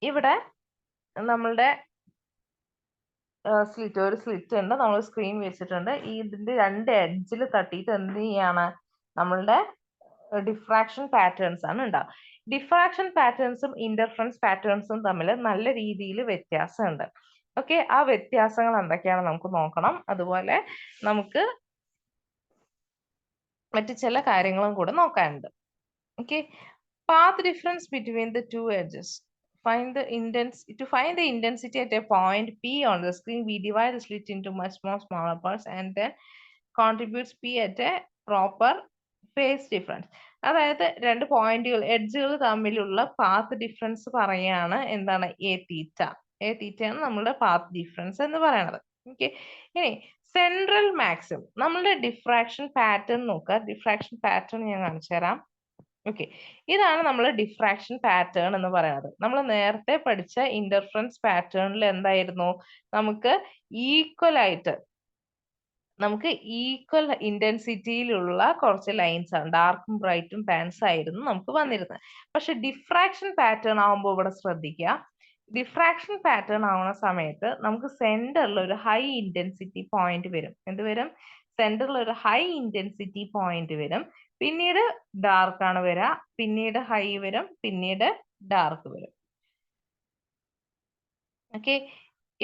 ഇവിടെ നമ്മളുടെ ഒരു സ്ലിറ്റ് ഉണ്ട്, നമ്മൾ സ്ക്രീൻ വെച്ചിട്ടുണ്ട്. ഇതിന്റെ രണ്ട് എഡ്ജിൽ തട്ടിയിട്ട് എന്ത് ചെയ്യാണ്? നമ്മളുടെ ഡിഫ്രാക്ഷൻ പാറ്റേൺസ് ആണ് ഉണ്ടാവുക. ഡിഫ്രാക്ഷൻ പാറ്റേൺസും ഇന്റർഫറൻസ് പാറ്റേൺസും തമ്മിൽ നല്ല രീതിയിൽ വ്യത്യാസമുണ്ട്. ഓക്കെ, ആ വ്യത്യാസങ്ങൾ എന്തൊക്കെയാണ് നമുക്ക് നോക്കണം. അതുപോലെ നമുക്ക് മറ്റു ചില കാര്യങ്ങളും കൂടെ നോക്കാനുണ്ട്. Okay, path difference between the two edges. To find the intensity at a point P on the screen, we divide the slit into much more smaller parts and then contributes P at a proper phase difference. അതായത് രണ്ട് പോയിന്റുകൾ എഡ്ജുകൾ തമ്മിലുള്ള path difference പറയാണ് എന്താണ് A theta. A തീറ്റയാണ് നമ്മുടെ path difference എന്ന് പറയുന്നത്. ഓക്കെ, ഇനി സെൻട്രൽ മാക്സിമം നമ്മളുടെ ഡിഫ്രാക്ഷൻ പാറ്റേൺ നോക്കുക. ഡിഫ്രാക്ഷൻ പാറ്റേൺ ഞാൻ കാണിച്ചു തരാം. ഓക്കെ, ഇതാണ് നമ്മൾ ഡിഫ്രാക്ഷൻ പാറ്റേൺ എന്ന് പറയുന്നത്. നമ്മൾ നേരത്തെ പഠിച്ച ഇന്റർഫറൻസ് പാറ്റേണിൽ എന്തായിരുന്നു, നമുക്ക് ഈക്വൽ ആയിട്ട് നമുക്ക് ഈക്വൽ ഇന്റൻസിറ്റിയിലുള്ള കുറച്ച് ലൈൻസ് ആണ്, ഡാർക്കും ബ്രൈറ്റും ബാൻഡ്സ് ആയിരുന്നു നമുക്ക് വന്നിരുന്നത്. പക്ഷെ ഡിഫ്രാക്ഷൻ പാറ്റേൺ ആവുമ്പോൾ ഇവിടെ ശ്രദ്ധിക്കുക, ഡിഫ്രാക്ഷൻ പാറ്റേൺ ആവുന്ന സമയത്ത് നമുക്ക് സെന്ററിൽ ഒരു ഹൈ ഇന്റൻസിറ്റി പോയിന്റ് വരും. എന്ത് വരും? സെന്ററിൽ ഒരു ഹൈ ഇന്റൻസിറ്റി പോയിന്റ് വരും. പിന്നീട് ഡാർക്ക് ആണ് വരിക, പിന്നീട് ഹൈ വരും, പിന്നീട് ഡാർക്ക് വരും. ഓക്കെ,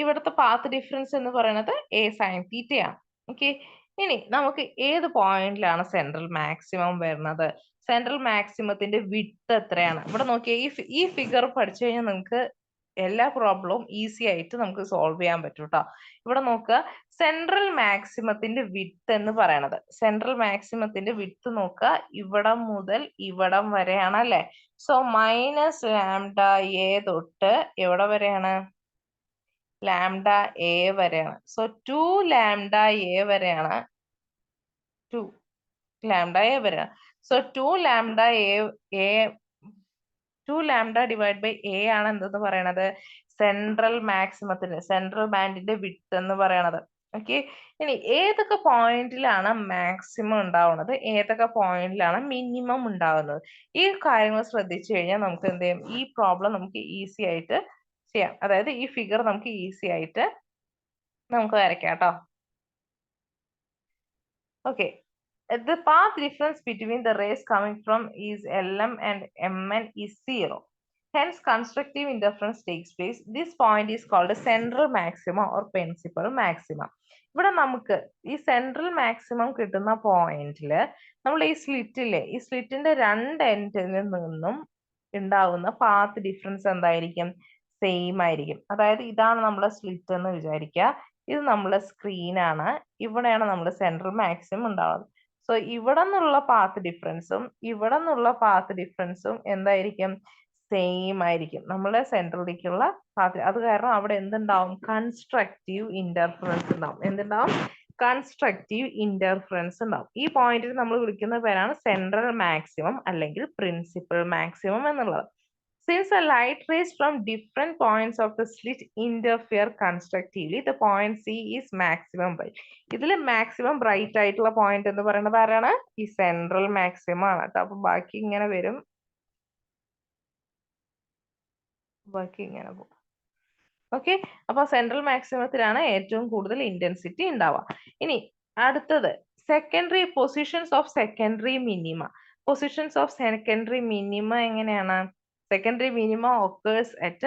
ഇവിടുത്തെ പാത്ത് ഡിഫറൻസ് എന്ന് പറയുന്നത് എ സൈൻ തീറ്റയാണ്. ഓക്കെ, ഇനി നമുക്ക് ഏത് പോയിന്റിലാണ് സെൻട്രൽ മാക്സിമം വരുന്നത്? സെൻട്രൽ മാക്സിമത്തിന്റെ വിഡ്ത്ത് എത്രയാണ്? ഇവിടെ നോക്കിയേ, ഈ ഫിഗർ പഠിച്ചു കഴിഞ്ഞാൽ നിങ്ങൾക്ക് എല്ലാ പ്രോബ്ലവും ഈസി ആയിട്ട് നമുക്ക് സോൾവ് ചെയ്യാൻ പറ്റും കേട്ടോ. ഇവിടെ നോക്കുക, സെൻട്രൽ മാക്സിമത്തിന്റെ വിഡ്ത്ത് എന്ന് പറയണത്, സെൻട്രൽ മാക്സിമത്തിന്റെ വിഡ്ത്ത് നോക്കുക, ഇവിടം മുതൽ ഇവിടം വരെയാണ് അല്ലെ. സോ മൈനസ് ലാംഡ എ തൊട്ട് എവിടെ വരെയാണ്? ലാംഡ എ വരെയാണ്. സോ 2 ലാംഡ എ വരെയാണ്, 2 ലാംഡ എ വരെയാണ്. So 2 lambda A 2 lambda divide by A ആണ് എന്തെന്ന് പറയണത്? സെൻട്രൽ മാക്സിമത്തിന്റെ, സെൻട്രൽ ബാൻഡിന്റെ വിഡ്ത്ത് എന്ന് പറയണത്. ഓക്കെ, ഇനി ഏതൊക്കെ പോയിന്റിലാണ് മാക്സിമം ഉണ്ടാവുന്നത്, ഏതൊക്കെ പോയിന്റിലാണ് മിനിമം ഉണ്ടാവുന്നത്, ഈ കാര്യങ്ങൾ ശ്രദ്ധിച്ചു കഴിഞ്ഞാൽ നമുക്ക് എന്ത് ചെയ്യും, ഈ പ്രോബ്ലം നമുക്ക് ഈസി ആയിട്ട് ചെയ്യാം. അതായത് ഈ ഫിഗർ നമുക്ക് ഈസി ആയിട്ട് നമുക്ക് വരയ്ക്കാം കേട്ടോ. Okay, the path difference between the rays coming from is Lm and Mn is 0. Hence, constructive interference takes place. This point is called a central maximum or principal maximum. ഇവിടെ നമുക്ക് ഈ central maximum കിട്ടുന്ന പോയിന്റിൽ നമ്മൾ ഈ സ്ലിറ്റിലെ, ഈ സ്ലിറ്റിന്റെ രണ്ട് എൻഡിൽ നിന്നും ഉണ്ടാവുന്ന പാത്ത് ഡിഫറൻസ് എന്തായിരിക്കും? സെയിം ആയിരിക്കും. അതായത് ഇതാണ് നമ്മുടെ സ്ലിറ്റ് എന്ന് വിചാരിക്കുക, ഇത് നമ്മുടെ സ്ക്രീനാണ്, ഇവിടെയാണ് നമ്മുടെ സെൻട്രൽ മാക്സിമം ഉണ്ടാവുന്നത്. സോ ഇവിടെ നിന്നുള്ള പാത്ത് ഡിഫറൻസും ഇവിടെ നിന്നുള്ള പാത്ത് ഡിഫറൻസും എന്തായിരിക്കും? സെയിം ആയിരിക്കും. നമ്മുടെ സെൻട്രലിലേക്കുള്ള പാത്ത്. അത് കാരണം അവിടെ എന്തുണ്ടാവും? കൺസ്ട്രക്റ്റീവ് ഇന്റർഫറൻസ് ഉണ്ടാവും. എന്തുണ്ടാവും? കൺസ്ട്രക്റ്റീവ് ഇന്റർഫറൻസ് ഉണ്ടാവും. ഈ പോയിന്റിൽ നമ്മൾ വിളിക്കുന്ന പേരാണ് സെൻട്രൽ മാക്സിമം അല്ലെങ്കിൽ പ്രിൻസിപ്പൽ മാക്സിമം എന്നുള്ളത്. Since the light rays from different points of the slit interfere constructively, the point C is maximum bright. ഇതിൽ മാക്സിമം ബ്രൈറ്റ് ആയിട്ടുള്ള പോയിന്റ് എന്ന് പറയുന്നത് ആരാണ്? ഈ സെൻട്രൽ മാക്സിമം ആണ് കേട്ടോ. അപ്പൊ ബാക്കി ഇങ്ങനെ വരും, ബാക്കി ഇങ്ങനെ പോകും. ഓക്കെ, അപ്പൊ സെൻട്രൽ മാക്സിമത്തിലാണ് ഏറ്റവും കൂടുതൽ ഇന്റൻസിറ്റി ഉണ്ടാവുക. ഇനി അടുത്തത് secondary positions of secondary minima. Positions of secondary minima എങ്ങനെയാണ്? Secondary minima occurs at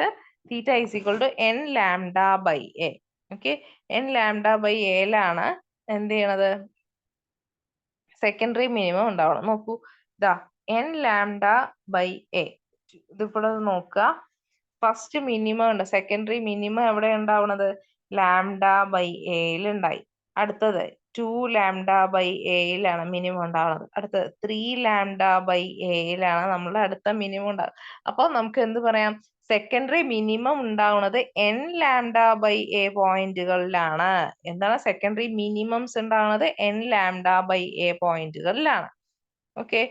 theta is equal to n lambda by a. Okay, n lambda by a ലാണ് എന്ത് ചെയ്യണത്? സെക്കൻഡറി മിനിമം ഉണ്ടാവണം. നോക്കൂ, ഇതാ n lambda by a. ഇതിവിടെ നോക്കുക, first minimum ഉണ്ട്, സെക്കൻഡറി മിനിമം എവിടെ ഉണ്ടാവുന്നത്? ലാംഡ ബൈ എയിൽ ഉണ്ടായി. അടുത്തത് 2 ലാംഡ ബൈ എയിലാണ് മിനിമം ഉണ്ടാവുന്നത്. അടുത്തത് 3 ലാംഡ ബൈ എയിലാണ് നമ്മളുടെ അടുത്ത മിനിമം ഉണ്ടാവുക. അപ്പോൾ നമുക്ക് എന്ത് പറയാം? സെക്കൻഡറി മിനിമം ഉണ്ടാവുന്നത് n ലാംഡ ബൈ എ പോയിന്റുകളിലാണ്. എന്താണ് സെക്കൻഡറി മിനിമംസ് ഉണ്ടാവുന്നത്? n ലാംഡ ബൈ എ പോയിന്റുകളിലാണ്. ഓക്കെ,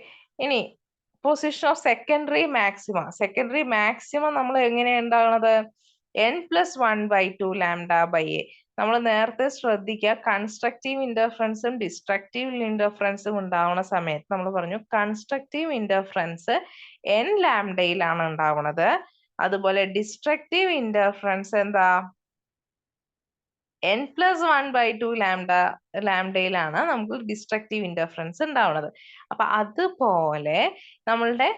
ഇനി position of secondary maximum. Secondary maximum നമ്മൾ എങ്ങനെയാണ് ഉണ്ടാകുന്നത്? n+1/2 lambda by A. നമ്മൾ നേരത്തെ ശ്രദ്ധിക്കുക, കൺസ്ട്രക്റ്റീവ് ഇന്റർഫറൻസും ഡിസ്ട്രക്റ്റീവ് ഇന്റർഫറൻസും ഉണ്ടാവുന്ന സമയത്ത് നമ്മൾ പറഞ്ഞു കൺസ്ട്രക്റ്റീവ് ഇന്റർഫറൻസ് n ലാംഡയിലാണ് ഉണ്ടാവുന്നത്. അതുപോലെ ഡിസ്ട്രക്റ്റീവ് ഇന്റർഫറൻസ് എന്താ? n+1/2 ലാംഡയിലാണ് നമുക്ക് ഡിസ്ട്രക്റ്റീവ് ഇന്റർഫറൻസ് ഉണ്ടാവുന്നത്. അപ്പൊ അതുപോലെ നമ്മളുടെ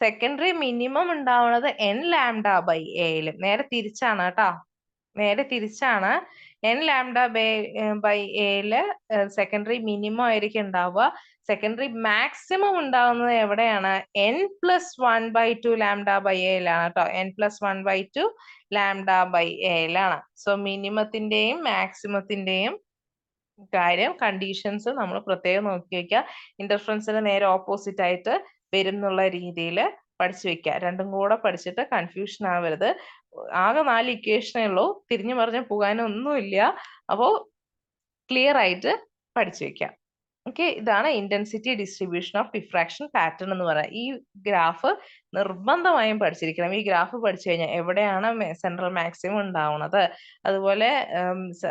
സെക്കൻഡറി മിനിമം ഉണ്ടാവുന്നത് n ലാംഡ ബൈ എയിൽ. നേരെ തിരിച്ചാണ് കേട്ടോ, നേരെ തിരിച്ചാണ്. n ലാംഡ ബൈ എയില് സെക്കൻഡറി മിനിമം ആയിരിക്കും ഉണ്ടാവുക. സെക്കൻഡറി മാക്സിമം ഉണ്ടാവുന്നത് എവിടെയാണ്? n+1/2 ലാംഡ ബൈ എയിലാണ് കേട്ടോ. n+1/2 ലാംഡ ബൈ എയിലാണ്. സോ മിനിമത്തിന്റെയും മാക്സിമത്തിന്റെയും കാര്യം, കണ്ടീഷൻസ് നമ്മൾ പ്രത്യേകം നോക്കി വെക്കുക. ഇന്റർഫറൻസിന് നേരെ ഓപ്പോസിറ്റ് ആയിട്ട് വരും എന്നുള്ള രീതിയിൽ പഠിച്ചു വെക്കുക. രണ്ടും കൂടെ പഠിച്ചിട്ട് കൺഫ്യൂഷൻ ആവരുത്. ആകെ 4 ഇക്വേഷനേ ഉള്ളൂ. തിരിഞ്ഞു മറിഞ്ഞു പോകാനൊന്നുമില്ല. അപ്പോൾ ക്ലിയർ ആയിട്ട് പഠിച്ചു വെക്കുക. ഓക്കെ, ഇതാണ് intensity distribution of diffraction pattern എന്ന് പറയുന്നത്. ഈ ഗ്രാഫ് നിർബന്ധമായും പഠിച്ചിരിക്കണം. ഈ ഗ്രാഫ് പഠിച്ചു കഴിഞ്ഞാൽ എവിടെയാണ് സെൻട്രൽ മാക്സിമം ഉണ്ടാവുന്നത്, അതുപോലെ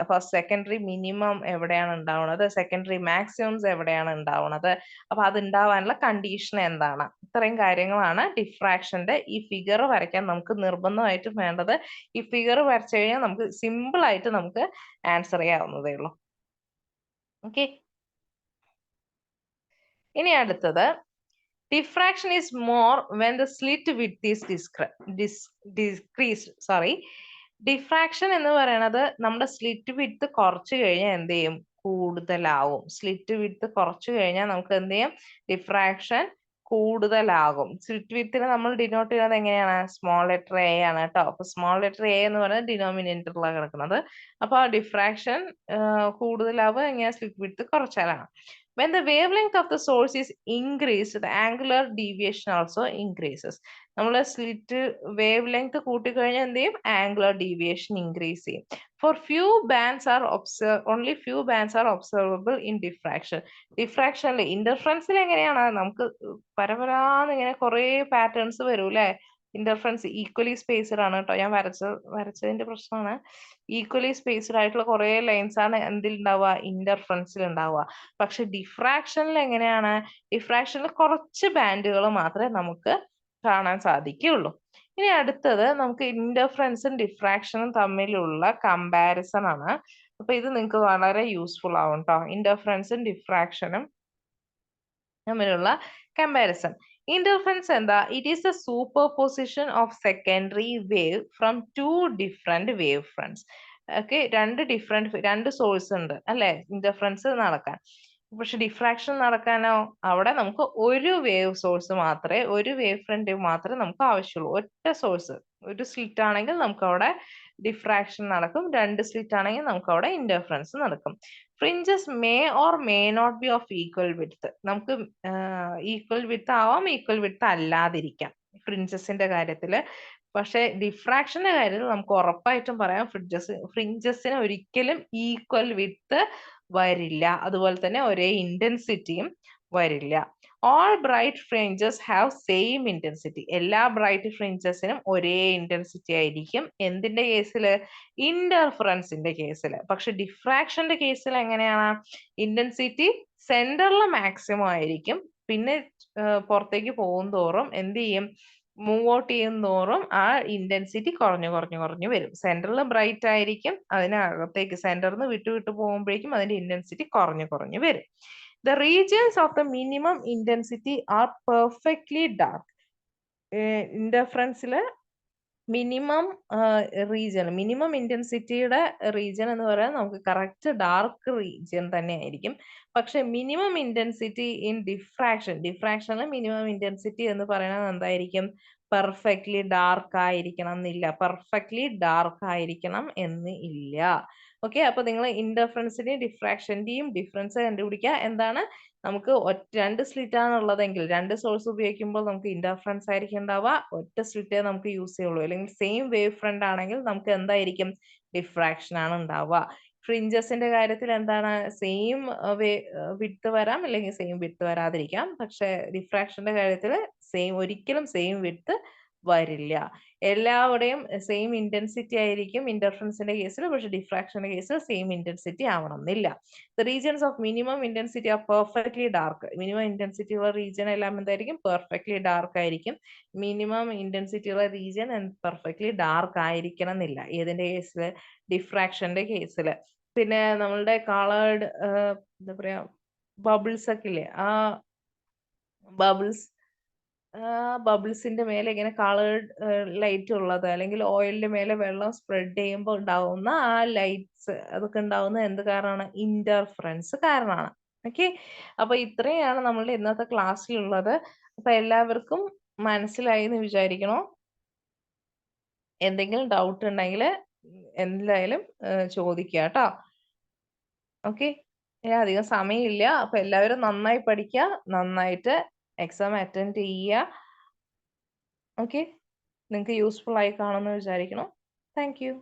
ഫസ്റ്റ് സെക്കൻഡറി മിനിമം എവിടെയാണ് ഉണ്ടാവുന്നത്, സെക്കൻഡറി മാക്സിമംസ് എവിടെയാണ് ഉണ്ടാവുന്നത്, അപ്പൊ അത് ഉണ്ടാവാനുള്ള കണ്ടീഷൻ എന്താണ്, ഇത്രയും കാര്യങ്ങളാണ് ഡിഫ്രാക്ഷന്റെ ഈ ഫിഗർ വരയ്ക്കാൻ നമുക്ക് നിർബന്ധമായിട്ടും വേണ്ടത്. ഈ ഫിഗർ വരച്ചു കഴിഞ്ഞാൽ നമുക്ക് സിമ്പിൾ ആയിട്ട് നമുക്ക് ആൻസർ ചെയ്യാവുന്നതേ ഉള്ളൂ. ഓക്കെ, ഇനി അടുത്തത് diffraction is more when the slit width is decreased. Diffraction എന്ന് പറയുന്നത് നമ്മുടെ സ്ലിറ്റ് വിഡ്ത്ത് കുറച്ചു കഴിഞ്ഞാൽ എന്ത് ചെയ്യും, കൂടുതലാവും. സ്ലിറ്റ് വിഡ്ത്ത് കുറച്ചു കഴിഞ്ഞാൽ നമുക്ക് എന്ത് ചെയ്യും, ഡിഫ്രാക്ഷൻ കൂടുതലാകും. സ്ലിറ്റ് വിഡ്ത്തിനെ നമ്മൾ ഡിനോട്ട് ചെയ്യുന്നത് എങ്ങനെയാണ്, സ്മോൾ ലെറ്റർ എ ആണ് കേട്ടോ. അപ്പൊ സ്മോൾ ലെറ്റർ എ എന്ന് പറയുന്നത് ഡിനോമിനേറ്ററിലാണ് കിടക്കുന്നത്. അപ്പൊ ഡിഫ്രാക്ഷൻ കൂടുതലാവുക എങ്ങനെ, സ്ലിറ്റ് വിഡ്ത്ത് കുറച്ചാലാണ്. When the wavelength of the source is increased, the angular deviation also increases. നമ്മൾ സ്ലിറ്റ് വേവ് ലെങ്ത് കൂട്ടിക്കഴിഞ്ഞാൽ എന്ത് ചെയ്യും, ആംഗുലർ ഡീവിയേഷൻ ഇൻക്രീസ് ചെയ്യും. Only few bands are observable in diffraction. ഡിഫ്രാക്ഷനിൽ ഇന്റർഫറൻസിൽ എങ്ങനെയാണ്, നമുക്ക് പരപരാന്ന് ഇങ്ങനെ കുറെ പാറ്റേൺസ് വരും അല്ലെ. ഇന്റർഫറൻസ് ഈക്വലി സ്പേസ്ഡ് ആണ് കേട്ടോ. ഞാൻ വരച്ചതിന്റെ പ്രശ്നമാണ്. ഈക്വലി സ്പേസ്ഡ് ആയിട്ടുള്ള കുറെ ലൈൻസ് ആണ് എന്തിൽ ഉണ്ടാവുക, ഇന്റർഫറൻസിൽ ഉണ്ടാവുക. പക്ഷെ ഡിഫ്രാക്ഷനിൽ എങ്ങനെയാണ്, ഡിഫ്രാക്ഷനിൽ കുറച്ച് ബാൻഡുകൾ മാത്രമേ നമുക്ക് കാണാൻ സാധിക്കുകയുള്ളൂ. ഇനി അടുത്തത് നമുക്ക് ഇന്റർഫറൻസും ഡിഫ്രാക്ഷനും തമ്മിലുള്ള കമ്പാരിസൺ ആണ്. അപ്പൊ ഇത് നിങ്ങൾക്ക് വളരെ യൂസ്ഫുൾ ആവും കേട്ടോ. ഇന്റർഫറൻസും ഡിഫ്രാക്ഷനും തമ്മിലുള്ള കമ്പാരിസൺ. ഇന്റർഫറൻസ് എന്താ, it is the superposition of secondary wave from 2 different wave friends. Okay, രണ്ട് സോഴ്സ് ഉണ്ട് അല്ലെ ഇന്റർഫറൻസ് നടക്കാൻ. പക്ഷെ ഡിഫ്രാക്ഷൻ നടക്കാനോ, അവിടെ നമുക്ക് ഒരു വേവ് സോഴ്സ് മാത്രമേ, ഒരു വേവ് ഫ്രണ്ട് മാത്രമേ നമുക്ക് ആവശ്യമുള്ളൂ. ഒറ്റ സോഴ്സ്, ഒരു സ്ലിറ്റ് ആണെങ്കിൽ നമുക്ക് അവിടെ ഡിഫ്രാക്ഷൻ നടക്കും, 2 സ്ലിറ്റ് ആണെങ്കിൽ നമുക്ക് അവിടെ ഇന്റർഫറൻസ് നടക്കും. Fringes may or may not be of equal width. നമുക്ക് ഈക്വൽ വിഡ്ത്ത് ആവാം, ഈക്വൽ വിഡ്ത്ത് അല്ലാതിരിക്കാം ഫ്രിഞ്ചസിന്റെ കാര്യത്തില്. പക്ഷെ ഡിഫ്രാക്ഷന്റെ കാര്യത്തിൽ നമുക്ക് ഉറപ്പായിട്ടും പറയാം, ഫ്രിഞ്ചസിന് ഒരിക്കലും ഈക്വൽ വിഡ്ത്ത് വരില്ല, അതുപോലെ തന്നെ ഒരേ ഇന്റൻസിറ്റിയും വരില്ല. All bright fringes have same intensity. എല്ലാ ബ്രൈറ്റ് ഫ്രിഞ്ചസിനും ഒരേ ഇന്റൻസിറ്റി ആയിരിക്കും. എന്തിന്റെ കേസിൽ, ഇന്റർഫറൻസിന്റെ കേസിൽ. പക്ഷെ ഡിഫ്രാക്ഷന്റെ കേസിൽ എങ്ങനെയാണ്, ഇന്റൻസിറ്റി സെന്ററിൽ മാക്സിമം ആയിരിക്കും. പിന്നെ പുറത്തേക്ക് പോകും തോറും എന്ത് ചെയ്യും, മൂവ് ഔട്ട് ചെയ്യും തോറും ആ ഇന്റൻസിറ്റി കുറഞ്ഞു വരും. സെന്ററിൽ ബ്രൈറ്റ് ആയിരിക്കും, അതിനകത്തേക്ക് സെന്ററിൽ നിന്ന് വിട്ടു പോകുമ്പോഴേക്കും അതിന്റെ ഇന്റൻസിറ്റി കുറഞ്ഞു വരും. The regions of the minimum intensity are perfectly dark. ഇന്റർഫറൻസില് മിനിമം മിനിമം ഇന്റൻസിറ്റിയുടെ റീജിയൻ എന്ന് പറയാൻ നമുക്ക് കറക്റ്റ് ഡാർക്ക് റീജിയൻ തന്നെ ആയിരിക്കും. പക്ഷെ മിനിമം ഇന്റൻസിറ്റി ഇൻ ഡിഫ്രാക്ഷനിൽ മിനിമം ഇന്റൻസിറ്റി എന്ന് പറയുന്നത് എന്തായിരിക്കും, പെർഫെക്റ്റ്ലി ഡാർക്ക് ആയിരിക്കണം എന്നില്ല. പെർഫെക്റ്റ്ലി ഡാർക്ക് ആയിരിക്കണം എന്ന് ഇല്ല. ഓക്കെ, അപ്പൊ നിങ്ങൾ ഇന്റർഫറൻസിന്റെയും ഡിഫ്രാക്ഷന്റെയും ഡിഫറൻസ് കണ്ടുപിടിക്കുക. എന്താണ്, നമുക്ക് 2 സ്ലിറ്റ് ആണ് ഉള്ളതെങ്കിൽ 2 സോഴ്സ് ഉപയോഗിക്കുമ്പോൾ നമുക്ക് ഇന്റർഫറൻസ് ആയിരിക്കും ഉണ്ടാവുക, ഒറ്റ സ്ലിറ്റേ നമുക്ക് യൂസ് ചെയ്യുള്ളൂ. അല്ലെങ്കിൽ സെയിം വേവ് ഫ്രണ്ട് ആണെങ്കിൽ നമുക്ക് എന്തായിരിക്കും, ഡിഫ്രാക്ഷൻ ആണ് ഉണ്ടാവുക. ഫ്രിഞ്ചസിന്റെ കാര്യത്തിൽ എന്താണ്, സെയിം വിഡ്ത്ത് വരാം, അല്ലെങ്കിൽ സെയിം വിഡ്ത്ത് വരാതിരിക്കാം. പക്ഷെ ഡിഫ്രാക്ഷന്റെ കാര്യത്തിൽ ഒരിക്കലും സെയിം വിഡ്ത്ത് വരില്ല. എല്ലാവരുടെയും സെയിം ഇന്റൻസിറ്റി ആയിരിക്കും ഇന്റർഫറൻസിന്റെ കേസിൽ, പക്ഷെ ഡിഫ്രാക്ഷന്റെ കേസിൽ സെയിം ഇന്റൻസിറ്റി ആവണം എന്നില്ല. The regions of minimum intensity are perfectly dark. Minimum intensity ഉള്ള റീജിയൻ എല്ലാം എന്തായിരിക്കും, പെർഫെക്റ്റ്ലി ഡാർക്ക് ആയിരിക്കും. മിനിമം ഇന്റൻസിറ്റി ഉള്ള റീജിയൻ പെർഫെക്റ്റ്ലി ഡാർക്ക് ആയിരിക്കണം എന്നില്ല. ഏതിന്റെ കേസിൽ, ഡിഫ്രാക്ഷന്റെ കേസിൽ. പിന്നെ നമ്മളുടെ കളേർഡ് എന്താ പറയാ, ബബിൾസ് ഒക്കെ ഇല്ലേ, ആ ബബിൾസിന്റെ മേലെ ഇങ്ങനെ കളേർഡ് ലൈറ്റ് ഉള്ളത്, അല്ലെങ്കിൽ ഓയിലിന്റെ മേലെ വെള്ളം സ്പ്രെഡ് ചെയ്യുമ്പോൾ ഉണ്ടാവുന്ന ആ ലൈറ്റ്സ്, അതൊക്കെ ഉണ്ടാവുന്ന എന്ത് കാരണമാണ്, ഇന്റർഫറൻസ് കാരണമാണ്. ഓക്കെ, അപ്പൊ ഇത്രയാണ് നമ്മളുടെ ഇന്നത്തെ ക്ലാസ്സിലുള്ളത്. അപ്പൊ എല്ലാവർക്കും മനസ്സിലായി എന്ന് വിചാരിക്കണോ? എന്തെങ്കിലും ഡൗട്ട് ഉണ്ടെങ്കിൽ എന്തായാലും ചോദിക്കുക കേട്ടോ. ഓക്കെ, അധികം സമയമില്ല. അപ്പൊ എല്ലാവരും നന്നായി പഠിക്കുക, നന്നായിട്ട് എക്സാം അറ്റൻഡ് ചെയ്യുക. ഓക്കെ, നിങ്ങൾക്ക് യൂസ്ഫുൾ ആയി കാണുമെന്ന് വിചാരിക്കണം. Thank you.